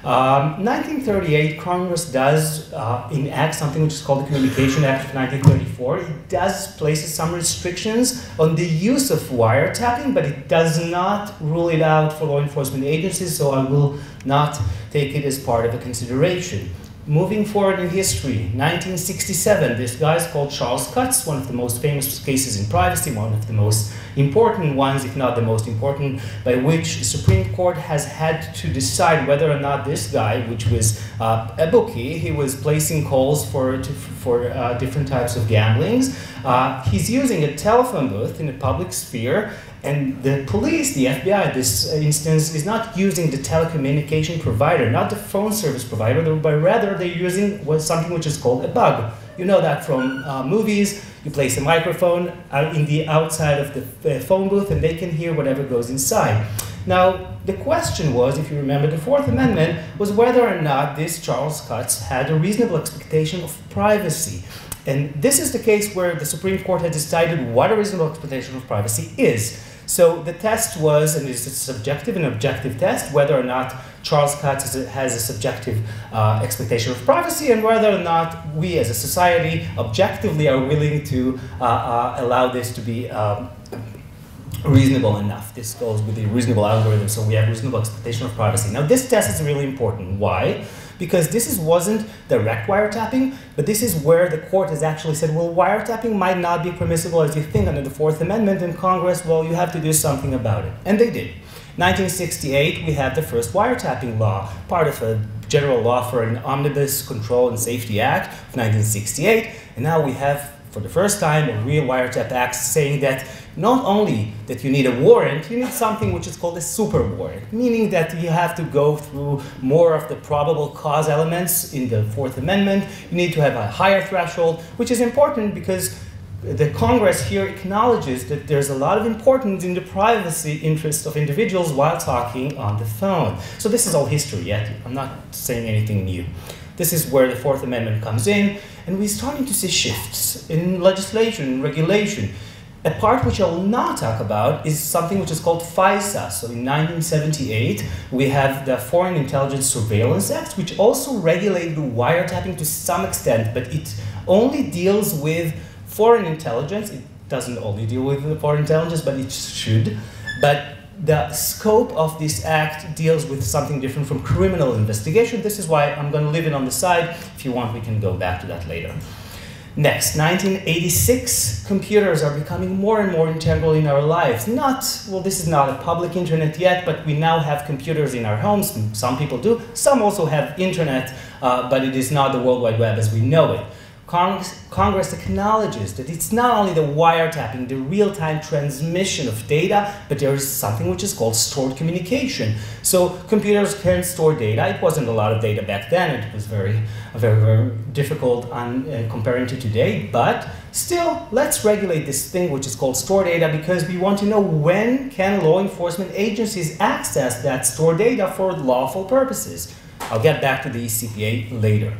1938, Congress does enact something which is called the Communication Act of 1934. It does place some restrictions on the use of wiretapping, but it does not rule it out for law enforcement agencies, so I will not take it as part of a consideration. Moving forward in history, 1967, this guy is called Charles Cutts, one of the most famous cases in privacy, one of the most important ones, if not the most important, by which the Supreme Court has had to decide whether or not this guy, which was a bookie, he was placing calls for different types of gamblings. He's using a telephone booth in a public sphere, and the police, the FBI in this instance, is not using the telecommunication provider, not the phone service provider, but rather they're using something which is called a bug. You know that from movies. You place a microphone in the outside of the phone booth, and they can hear whatever goes inside. Now, the question was, if you remember, the Fourth Amendment was whether or not this Charles Cutts had a reasonable expectation of privacy. And this is the case where the Supreme Court had decided what a reasonable expectation of privacy is. So the test was, and it's a subjective and objective test, whether or not Charles Cutts has a subjective expectation of privacy, and whether or not we as a society objectively are willing to allow this to be reasonable enough. This goes with the reasonable algorithm, so we have reasonable expectation of privacy. Now this test is really important. Why? Because this wasn't direct wiretapping, but this is where the court has actually said, well, wiretapping might not be permissible as you think under the Fourth Amendment, and Congress, well, you have to do something about it. And they did. 1968, we have the first wiretapping law, part of a general law for an Omnibus Control and Safety Act of 1968, and now we have, for the first time, a real wiretap act saying that not only that you need a warrant, you need something which is called a super warrant, meaning that you have to go through more of the probable cause elements in the Fourth Amendment. You need to have a higher threshold, which is important because the Congress here acknowledges that there's a lot of importance in the privacy interest of individuals while talking on the phone. So this is all history yet. I'm not saying anything new. This is where the Fourth Amendment comes in, and we're starting to see shifts in legislation and regulation. A part which I will not talk about is something which is called FISA. So in 1978, we have the Foreign Intelligence Surveillance Act, which also regulated wiretapping to some extent, but it only deals with foreign intelligence. It doesn't only deal with foreign intelligence, but it should. But the scope of this act deals with something different from criminal investigation. This is why I'm going to leave it on the side. If you want, we can go back to that later. Next, 1986, computers are becoming more and more integral in our lives. Well, this is not a public internet yet, but we now have computers in our homes. Some people do. Some also have internet, but it is not the World Wide Web as we know it. Congress acknowledges that it's not only the wiretapping, the real-time transmission of data, but there is something which is called stored communication. So computers can store data. It wasn't a lot of data back then. It was very difficult comparing to today. But still, let's regulate this thing which is called stored data, because we want to know when can law enforcement agencies access that stored data for lawful purposes. I'll get back to the ECPA later.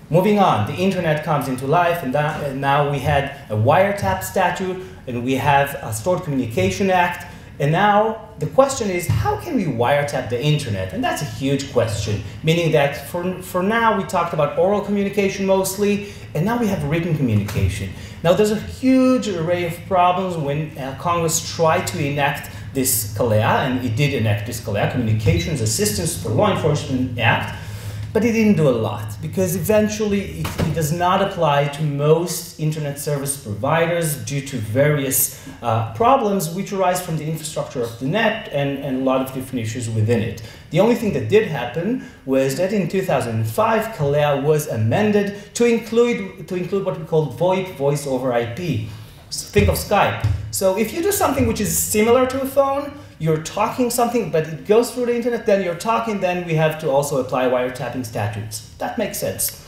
Moving on, the internet comes into life, and now we had a wiretap statute, and we have a Stored Communication Act, and now the question is, how can we wiretap the internet? And that's a huge question, meaning that for now we talked about oral communication mostly, and now we have written communication. Now there's a huge array of problems when Congress tried to enact this CALEA, and it did enact this CALEA, Communications Assistance for Law Enforcement Act. But it didn't do a lot, because eventually it does not apply to most internet service providers due to various problems which arise from the infrastructure of the net and a lot of different issues within it. The only thing that did happen was that in 2005, Kalea was amended to include what we call VoIP, voice over IP. So think of Skype. So if you do something which is similar to a phone, you're talking something, but it goes through the internet, then you're talking, then we have to also apply wiretapping statutes. That makes sense.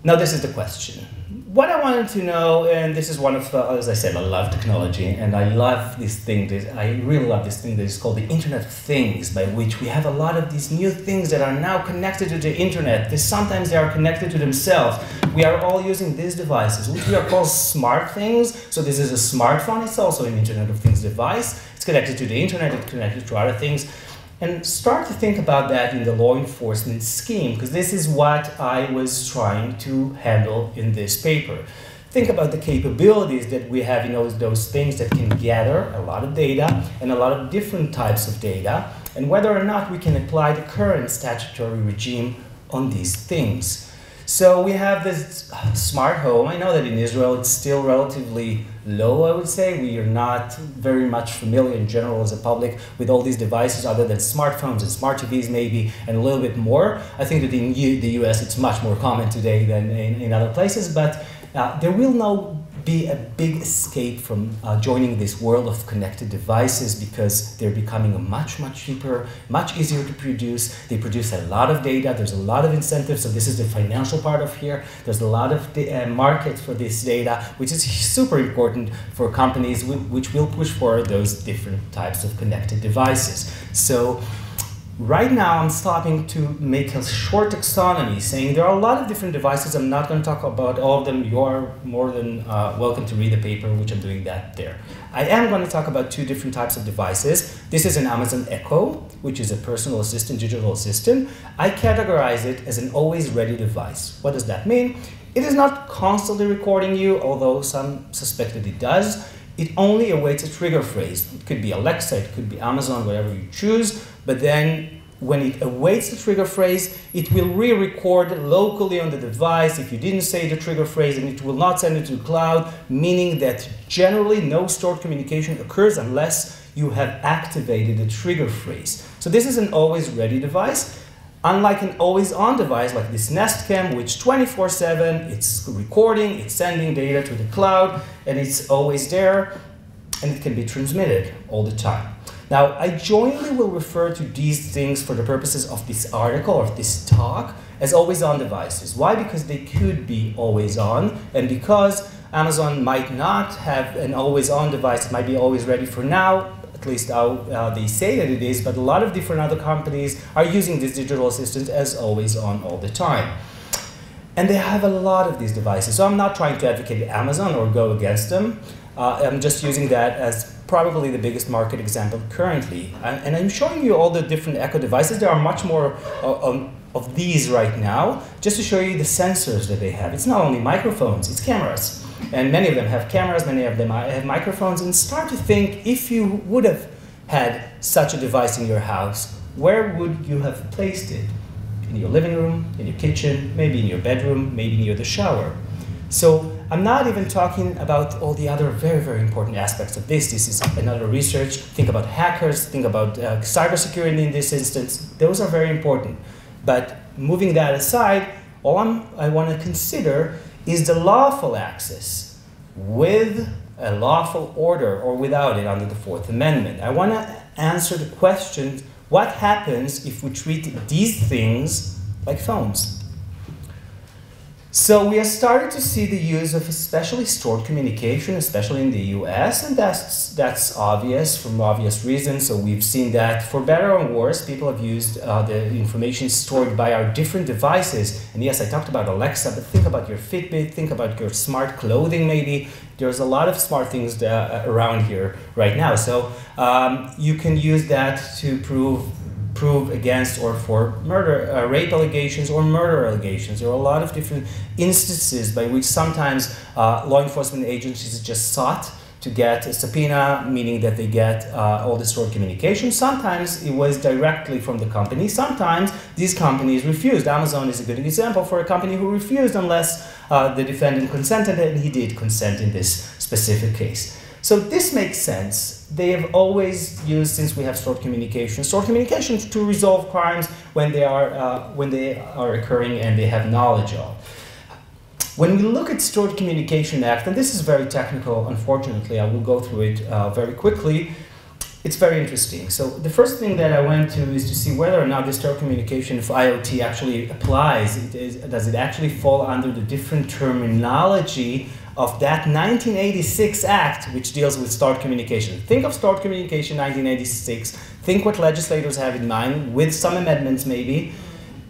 Now this is the question. What I wanted to know, and this is one of, as I said, I love technology, and I love this thing, I really love this thing that is called the Internet of Things, by which we have a lot of these new things that are now connected to the internet. Sometimes they are connected to themselves. We are all using these devices, which we are called smart things. So this is a smartphone, it's also an Internet of Things device. It's connected to the internet, it's connected to other things. And start to think about that in the law enforcement scheme, because this is what I was trying to handle in this paper. Think about the capabilities that we have in those things that can gather a lot of data and a lot of different types of data, and whether or not we can apply the current statutory regime on these things. So we have this smart home. I know that in Israel it's still relatively low, I would say. We are not very much familiar in general as a public with all these devices other than smartphones and smart TVs maybe, and a little bit more. I think that in the US it's much more common today than in other places, but there will now be a big escape from joining this world of connected devices, because they're becoming much cheaper, much easier to produce. They produce a lot of data. There's a lot of incentives. So this is the financial part of here. There's a lot of market for this data, which is super important for companies which will push for those different types of connected devices. So right now, I'm stopping to make a short taxonomy, saying there are a lot of different devices. I'm not going to talk about all of them. You are more than welcome to read the paper, which I'm doing that there. I am going to talk about two different types of devices. This is an Amazon Echo, which is a personal assistant, digital assistant. I categorize it as an always ready device. What does that mean? It is not constantly recording you, although some suspect that it does. It only awaits a trigger phrase. It could be Alexa, it could be Amazon, whatever you choose. But then when it awaits the trigger phrase, it will re-record locally on the device. If you didn't say the trigger phrase, and it will not send it to the cloud, meaning that generally no stored communication occurs unless you have activated the trigger phrase. So this is an always ready device. Unlike an always-on device like this Nest Cam, which 24/7, it's recording, it's sending data to the cloud, and it's always there, and it can be transmitted all the time. Now, I jointly will refer to these things for the purposes of this article or this talk as always-on devices. Why? Because they could be always-on, and because Amazon might not have an always-on device, it might be always ready for now, at least how they say that it is, but a lot of different other companies are using this digital assistant as always on all the time. And they have a lot of these devices. So I'm not trying to advocate Amazon or go against them. I'm just using that as probably the biggest market example currently. And I'm showing you all the different Echo devices. There are much more of these right now, just to show you the sensors that they have. It's not only microphones, it's cameras. And many of them have cameras, many of them have microphones, and start to think, if you would have had such a device in your house, where would you have placed it? In your living room, in your kitchen, maybe in your bedroom, maybe near the shower. So I'm not even talking about all the other very important aspects of this. This is another research. Think about hackers, think about cybersecurity in this instance. Those are very important. But moving that aside, all I want to consider is the lawful access with a lawful order or without it under the Fourth Amendment. I want to answer the question, what happens if we treat these things like phones? So we have started to see the use of especially stored communication, especially in the US, and that's obvious from obvious reasons. So we've seen that for better or worse, people have used the information stored by our different devices. And yes, I talked about Alexa, but think about your Fitbit, think about your smart clothing maybe. There's a lot of smart things around here right now. So you can use that to prove against or for murder, rape allegations or murder allegations. There are a lot of different instances by which sometimes law enforcement agencies just sought to get a subpoena, meaning that they get all the stored communication. Sometimes it was directly from the company. Sometimes these companies refused. Amazon is a good example for a company who refused unless the defendant consented, and he did consent in this specific case. So this makes sense. They have always used, since we have stored communication to resolve crimes when they are occurring and they have knowledge of. When we look at Stored Communication Act, and this is very technical, unfortunately, I will go through it very quickly. It's very interesting. So the first thing that I went to is to see whether or not the stored communication of IoT actually applies. Does it actually fall under the different terminology of that 1986 Act, which deals with stored communication? Think of stored communication 1986. Think what legislators have in mind, with some amendments maybe.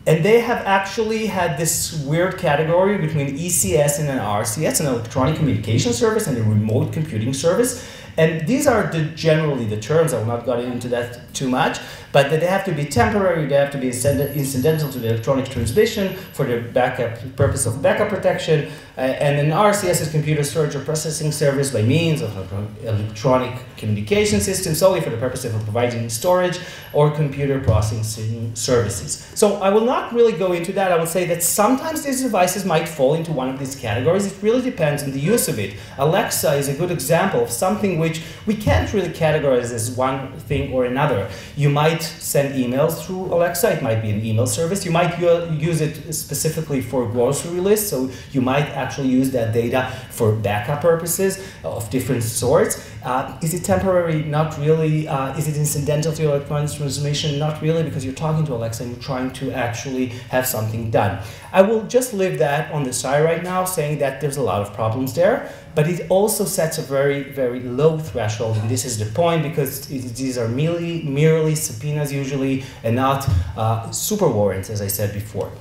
And they have actually had this weird category between ECS and an RCS, an electronic communication service, and a remote computing service. And these are generally the terms. I will not go into that too much, but that they have to be temporary, they have to be incidental to the electronic transmission for the purpose of backup protection, and an RCS is computer storage or processing service by means of electronic communication system solely for the purpose of providing storage or computer processing services. So I will not really go into that. I will say that sometimes these devices might fall into one of these categories. It really depends on the use of it. Alexa is a good example of something which we can't really categorize as one thing or another. You might send emails through Alexa. It might be an email service. You might use it specifically for grocery lists, so you might actually use that data for backup purposes of different sorts. Is it temporary? Not really. Is it incidental to your electronic transmission? Not really, because you're talking to Alexa and you're trying to actually have something done. I will just leave that on the side right now, saying that there's a lot of problems there, but it also sets a very, very low threshold, and this is the point, because these are merely subpoenas usually, and not super warrants, as I said before.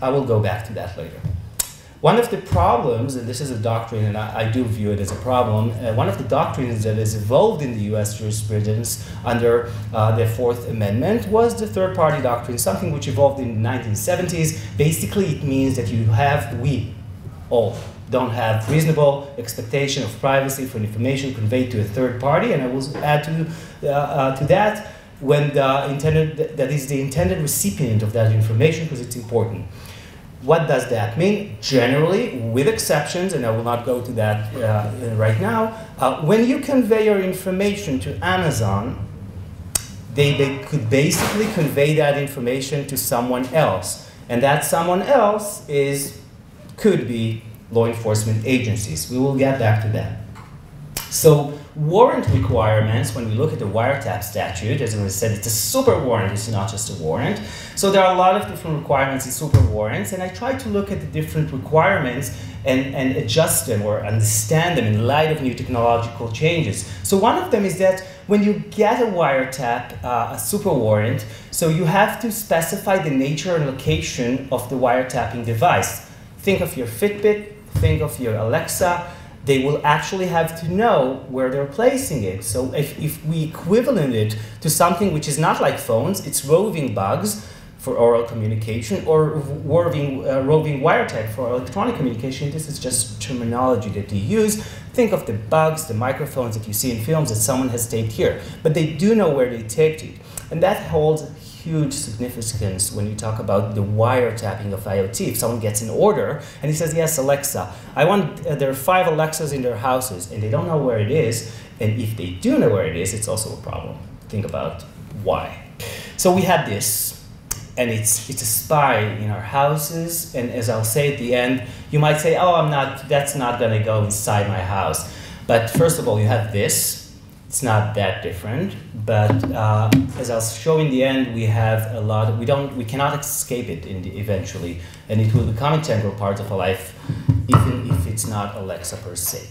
I will go back to that later. One of the problems, and this is a doctrine, and I do view it as a problem, one of the doctrines that has evolved in the US jurisprudence under the Fourth Amendment was the third-party doctrine, something which evolved in the 1970s. Basically, it means that we all don't have reasonable expectation of privacy for information conveyed to a third party, and I will add to that when that is the intended recipient of that information, because it's important. What does that mean? Generally, with exceptions, and I will not go to that right now, when you convey your information to Amazon, they could basically convey that information to someone else, and that someone else could be law enforcement agencies. We will get back to that. So warrant requirements, when we look at the wiretap statute, as I said, it's a super warrant, it's not just a warrant. So there are a lot of different requirements in super warrants, and I try to look at the different requirements and adjust them or understand them in light of new technological changes. So one of them is that when you get a wiretap, a super warrant, so you have to specify the nature and location of the wiretapping device. Think of your Fitbit, think of your Alexa. They will actually have to know where they're placing it. So if we equivalent it to something which is not like phones, it's roving bugs for oral communication, or roving wiretap for electronic communication. This is just terminology that they use. Think of the bugs, the microphones that you see in films that someone has taped here. But they do know where they taped it. And that holds huge significance when you talk about the wiretapping of IoT. If someone gets an order and he says, yes, Alexa, there are 5 Alexas in their houses, and they don't know where it is, and if they do know where it is, it's also a problem. Think about why. So we had this, and it's a spy in our houses, and as I'll say at the end, you might say, oh, that's not gonna go inside my house. But first of all, you have this. It's not that different, but as I'll show in the end, we have a lot. We cannot escape it eventually, and it will become an integral part of our life, even if it's not Alexa per se.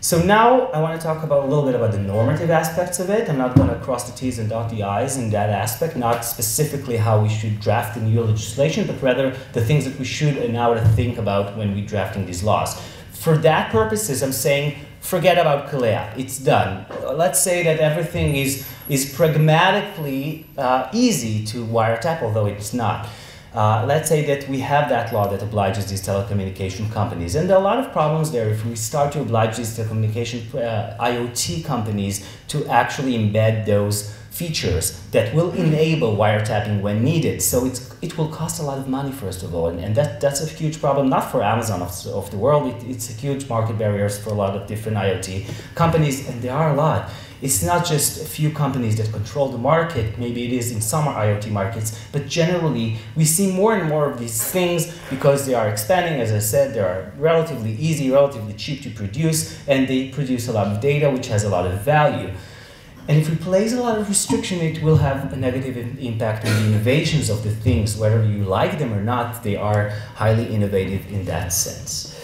So now I want to talk a little bit about the normative aspects of it. I'm not going to cross the T's and dot the I's in that aspect, not specifically how we should draft the new legislation, but rather the things that we should and now to think about when we're drafting these laws. For that purposes, I'm saying, forget about Kalea. It's done. Let's say that everything is pragmatically easy to wiretap, although it's not. let's say that we have that law that obliges these telecommunication companies, and there are a lot of problems there if we start to oblige these telecommunication IoT companies to actually embed those features that will enable wiretapping when needed. So it will cost a lot of money, first of all, and that's a huge problem, not for Amazon of the world. It's a huge market barriers for a lot of different IoT companies, and there are a lot. It's not just a few companies that control the market. Maybe it is in some IoT markets, but generally we see more and more of these things because they are expanding. As I said, they are relatively easy, relatively cheap to produce, and they produce a lot of data, which has a lot of value. And if we place a lot of restriction, it will have a negative impact on the innovations of the things. Whether you like them or not, they are highly innovative in that sense.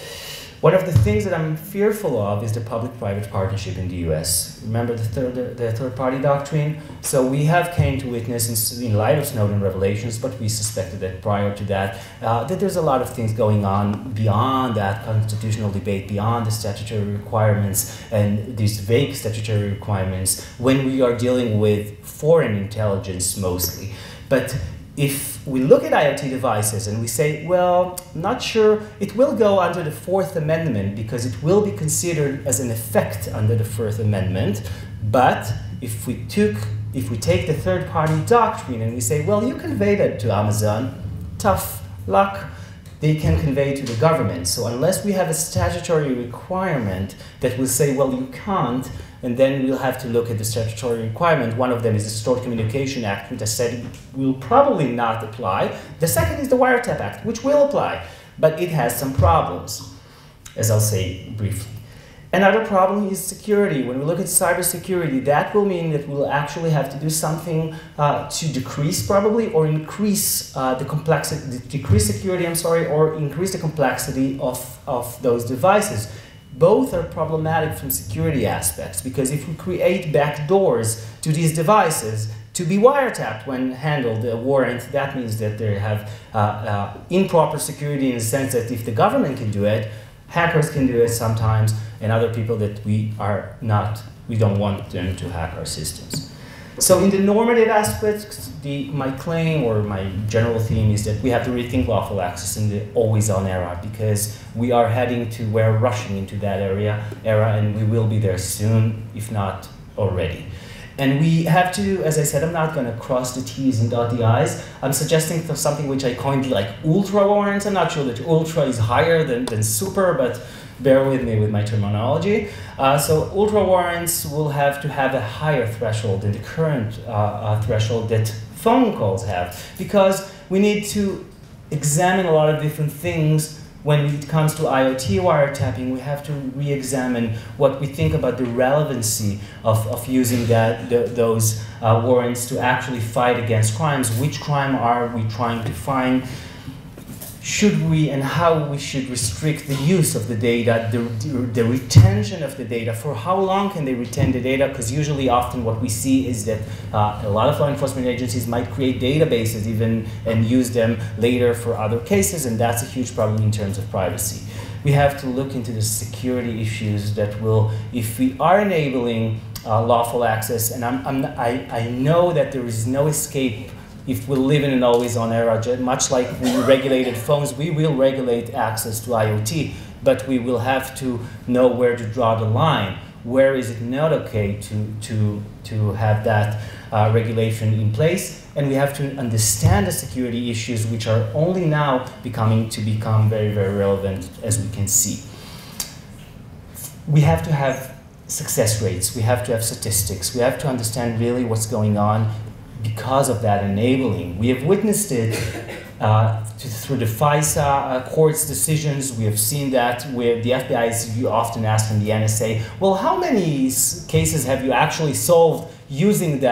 One of the things that I'm fearful of is the public-private partnership in the US. Remember the third-party doctrine? So we have came to witness in light of Snowden revelations, but we suspected that prior to that, that there's a lot of things going on beyond that constitutional debate, beyond the statutory requirements and these vague statutory requirements when we are dealing with foreign intelligence mostly. But if we look at IoT devices and we say, well, not sure, it will go under the Fourth Amendment because it will be considered as an effect under the Fourth Amendment. But if we take the third-party doctrine and we say, well, you convey that to Amazon, tough luck, they can convey to the government. So unless we have a statutory requirement that will say, well, you can't, and then we'll have to look at the statutory requirement. One of them is the Stored Communication Act, which I said will probably not apply. The second is the Wiretap Act, which will apply, but it has some problems, as I'll say briefly. Another problem is security. When we look at cybersecurity, that will mean that we'll actually have to do something to decrease probably, or increase the complexity, decrease security, or increase the complexity of those devices. Both are problematic from security aspects, because if we create backdoors to these devices to be wiretapped when handled a warrant, that means that they have improper security in the sense that if the government can do it, hackers can do it sometimes, and other people that we don't want them to hack our systems. So in the normative aspects, my claim or my general theme is that we have to rethink lawful access in the always-on era, because we are heading to, we're rushing into that era, and we will be there soon, if not already. And we have to, as I said, I'm not going to cross the T's and dot the I's. I'm suggesting something which I coined like ultra warrants. I'm not sure that ultra is higher than super, but bear with me with my terminology. So ultra warrants will have to have a higher threshold than the current threshold that phone calls have, because we need to examine a lot of different things. When it comes to IoT wiretapping, we have to re-examine what we think about the relevancy of using those warrants to actually fight against crimes. Which crime are we trying to find? Should we, and how we should restrict the use of the data, the retention of the data? For how long can they retain the data? Because usually, often what we see is that a lot of law enforcement agencies might create databases even and use them later for other cases, and that's a huge problem in terms of privacy. We have to look into the security issues that will, if we are enabling lawful access, and I know that there is no escape. If we live in an always-on era, much like we regulated phones, we will regulate access to IoT, but we will have to know where to draw the line. Where is it not okay to have that regulation in place? And we have to understand the security issues, which are only now become very, very relevant, as we can see. We have to have success rates. We have to have statistics. We have to understand really what's going on. Because of that enabling, we have witnessed it through the FISA court's decisions. We have seen that where the FBI is often asked from the NSA, well, how many cases have you actually solved using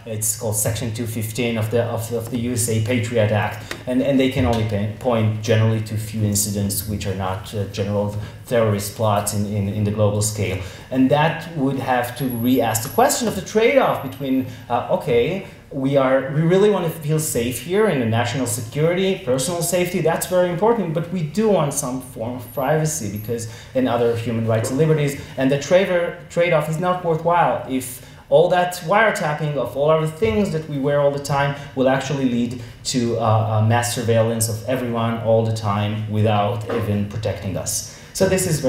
it's called Section 215 of the USA Patriot Act, and they can only point generally to a few incidents which are not general terrorist plots in the global scale. And that would have to re-ask the question of the trade-off between, okay, we really want to feel safe here in the national security, personal safety, that's very important, but we do want some form of privacy and other human rights and liberties, and the trade-off is not worthwhile if all that wiretapping of all other things that we wear all the time will actually lead to mass surveillance of everyone all the time without even protecting us. So this is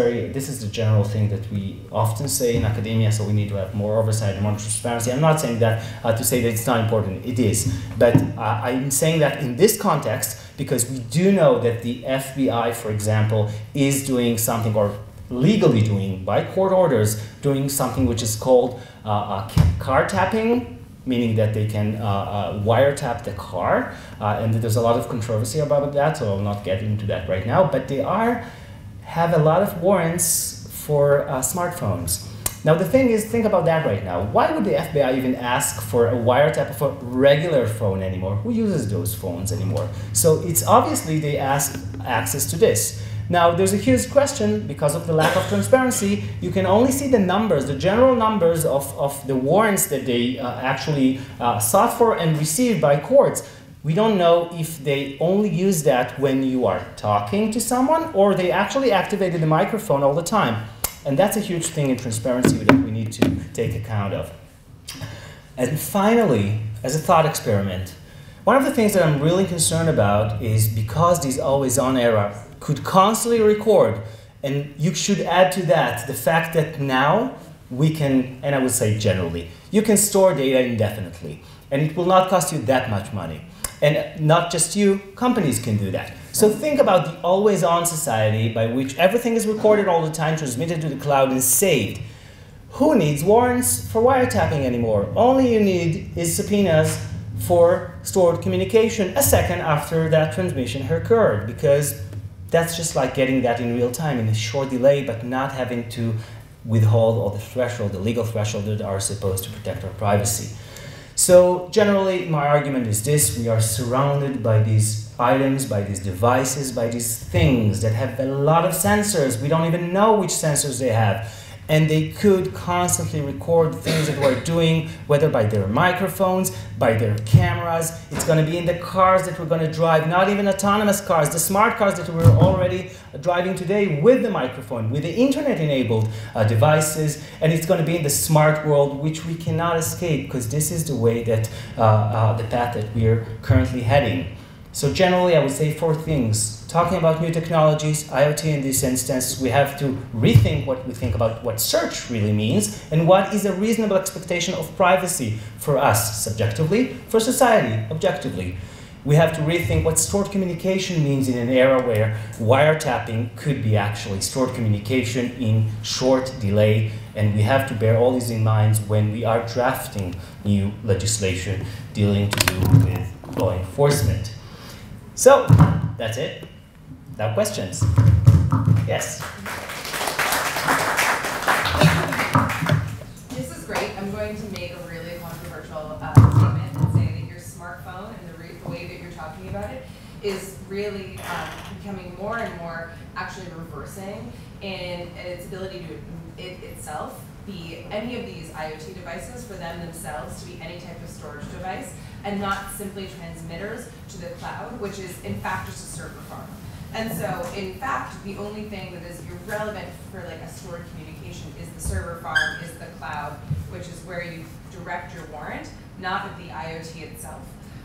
the general thing that we often say in academia, so we need to have more oversight and more transparency. I'm not saying that to say that it's not important, it is. But I'm saying that in this context, because we do know that the FBI, for example, is doing something, or legally doing, by court orders, doing something which is called car tapping, meaning that they can wiretap the car. And there's a lot of controversy about that, so I'll not get into that right now. But they have a lot of warrants for smartphones. Now the thing is, think about that right now. Why would the FBI even ask for a wiretap of a regular phone anymore? Who uses those phones anymore? So it's obviously they ask access to this. Now there's a huge question, because of the lack of transparency, you can only see the numbers, the general numbers of the warrants that they actually sought for and received by courts. We don't know if they only use that when you are talking to someone, or they actually activated the microphone all the time. And that's a huge thing in transparency that we need to take account of. And finally, as a thought experiment, one of the things that I'm really concerned about is, because these always-on era could constantly record, and you should add to that the fact that now we can, and I would say generally, you can store data indefinitely, and it will not cost you that much money. And not just you, companies can do that. So think about the always-on society by which everything is recorded all the time, transmitted to the cloud, and saved. Who needs warrants for wiretapping anymore? Only you need is subpoenas for stored communication a second after that transmission occurred, because that's just like getting that in real time in a short delay, but not having to withhold all the threshold, the legal threshold that are supposed to protect our privacy. So generally, my argument is this: we are surrounded by these items, by these devices, by these things that have a lot of sensors. We don't even know which sensors they have. And they could constantly record things that we're doing, whether by their microphones, by their cameras. It's going to be in the cars that we're going to drive, not even autonomous cars, the smart cars that we're already driving today with the microphone, with the internet-enabled devices. And it's going to be in the smart world, which we cannot escape, because this is the way that the path that we're currently heading. So generally, I would say 4 things. Talking about new technologies, IoT in this instance, we have to rethink what we think about what search really means, and what is a reasonable expectation of privacy for us subjectively, for society objectively. We have to rethink what stored communication means in an era where wiretapping could be actually stored communication in short delay, and we have to bear all these in mind when we are drafting new legislation dealing to do with law enforcement. So, that's it. Now questions? Yes? This is great. I'm going to make a really controversial statement and say that your smartphone and the way that you're talking about it is really becoming more and more actually reversing in its ability to itself be any of these IoT devices for them themselves to be any type of storage device, and not simply transmitters to the cloud, which is in fact just a server farm. And so, in fact, the only thing that is irrelevant for like a stored communication is the server farm, is the cloud, which is where you direct your warrant, not the IoT itself.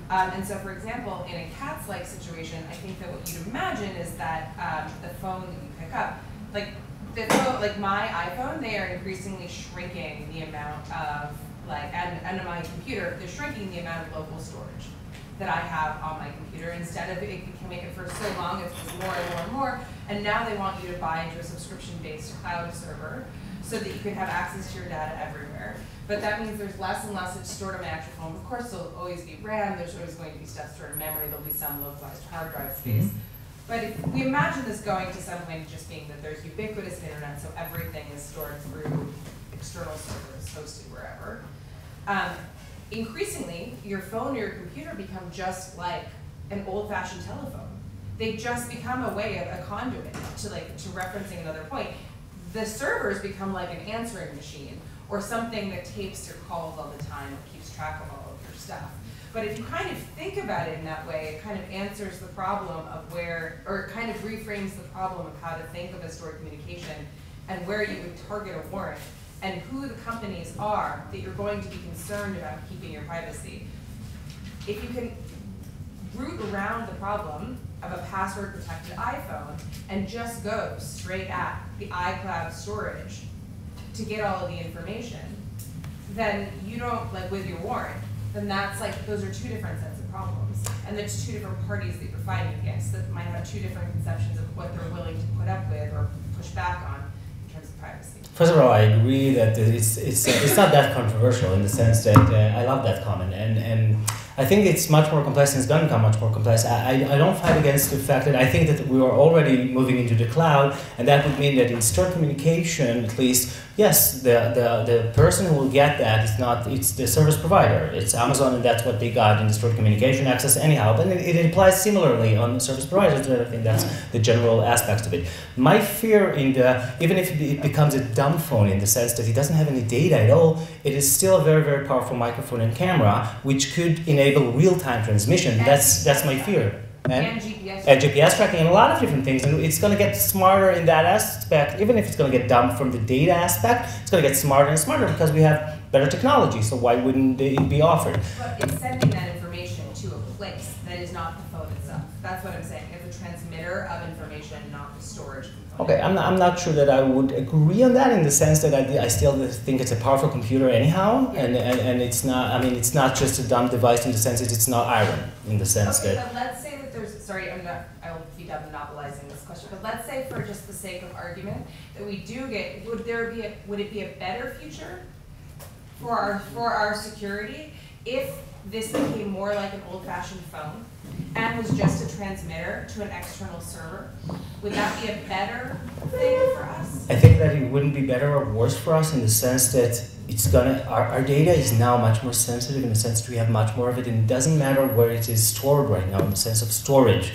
And so, for example, in a CATS-like situation, I think that what you'd imagine is that the phone that you pick up, like my iPhone, they are increasingly shrinking the amount of and my computer, they're shrinking the amount of local storage that I have on my computer. Instead of it can make it for so long, it's just more and more and more. And now they want you to buy into a subscription-based cloud server so that you can have access to your data everywhere. But that means there's less and less that's stored on my actual phone. Of course, there'll always be RAM, there's always going to be stuff stored in memory, there'll be some localized hard drive space. But if we imagine this going to some point just being that there's ubiquitous internet, so everything is stored through external servers hosted wherever. Increasingly, your phone or your computer become just like an old-fashioned telephone. They just become a way of a conduit to referencing another point. The servers become like an answering machine or something that tapes your calls all the time, or keeps track of all of your stuff. But if you kind of think about it in that way, it kind of answers the problem of where, or it kind of reframes the problem of how to think of a stored communication and where you would target a warrant and who the companies are that you're going to be concerned about keeping your privacy. If you can root around the problem of a password-protected iPhone and just go straight at the iCloud storage to get all of the information, then you don't, like with your warrant, then that's like, those are two different sets of problems. And there's two different parties that you're fighting against that might have two different conceptions of what they're willing to put up with or push back on in terms of privacy. First of all, I agree that it's not that controversial in the sense that I love that comment, and I think it's much more complex and it's going to become much more complex. I don't fight against the fact that I think that we are already moving into the cloud, and that would mean that in stored communication, at least, yes, the person who will get that is not, it's the service provider. It's Amazon, and that's what they got in the stored communication access anyhow. But it applies similarly on service providers, and I think that's the general aspect of it. My fear in even if it becomes a dumb phone in the sense that it doesn't have any data at all, it is still a very, very powerful microphone and camera, which could enable real-time transmission. That's my fear. And GPS. And GPS tracking and a lot of different things, and it's going to get smarter in that aspect. Even if it's going to get dumb from the data aspect, it's going to get smarter and smarter because we have better technology, so why wouldn't it be offered? But it's sending that information to a place that is not the phone itself. That's what I'm saying. It's a transmitter of information, not the storage component. Okay, I'm not sure that I would agree on that in the sense that I still think it's a powerful computer anyhow, yeah. and it's not, I mean, it's not just a dumb device in the sense that it's not iron, in the sense okay, that... But let's say that there's, sorry, I'll be done monopolizing this question, but let's say for just the sake of argument that we do get, would it be a better future for our security if this became more like an old-fashioned phone and was just a transmitter to an external server? Would that be a better thing for us? I think that it wouldn't be better or worse for us in the sense that our data is now much more sensitive in the sense that we have much more of it, and it doesn't matter where it is stored right now in the sense of storage.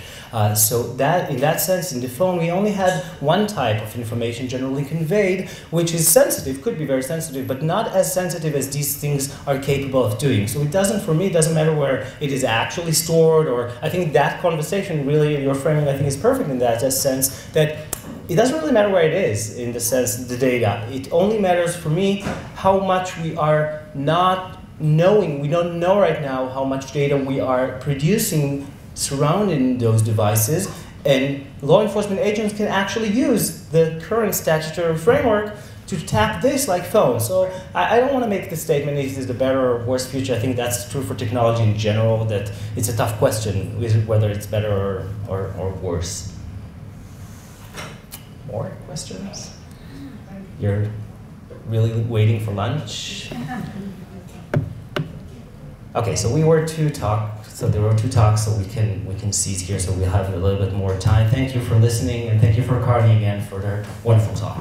So that, in that sense, in the phone, we only had one type of information generally conveyed, which is sensitive, could be very sensitive, but not as sensitive as these things are capable of doing. So it doesn't, for me, it doesn't matter where it is actually stored, or I think that conversation really, your framing, I think, is perfect in that sense, that it doesn't really matter where it is in the sense of the data. It only matters for me how much we are not knowing. We don't know right now how much data we are producing surrounding those devices, and law enforcement agents can actually use the current statutory framework to tap this like phones. So I don't want to make the statement if it's the better or worse future. I think that's true for technology in general, that it's a tough question whether it's better or worse. More questions? You're really waiting for lunch? Okay, so there were two talks, so we can cease here, so we'll have a little bit more time. Thank you for listening, and thank you for Carney again for their wonderful talk.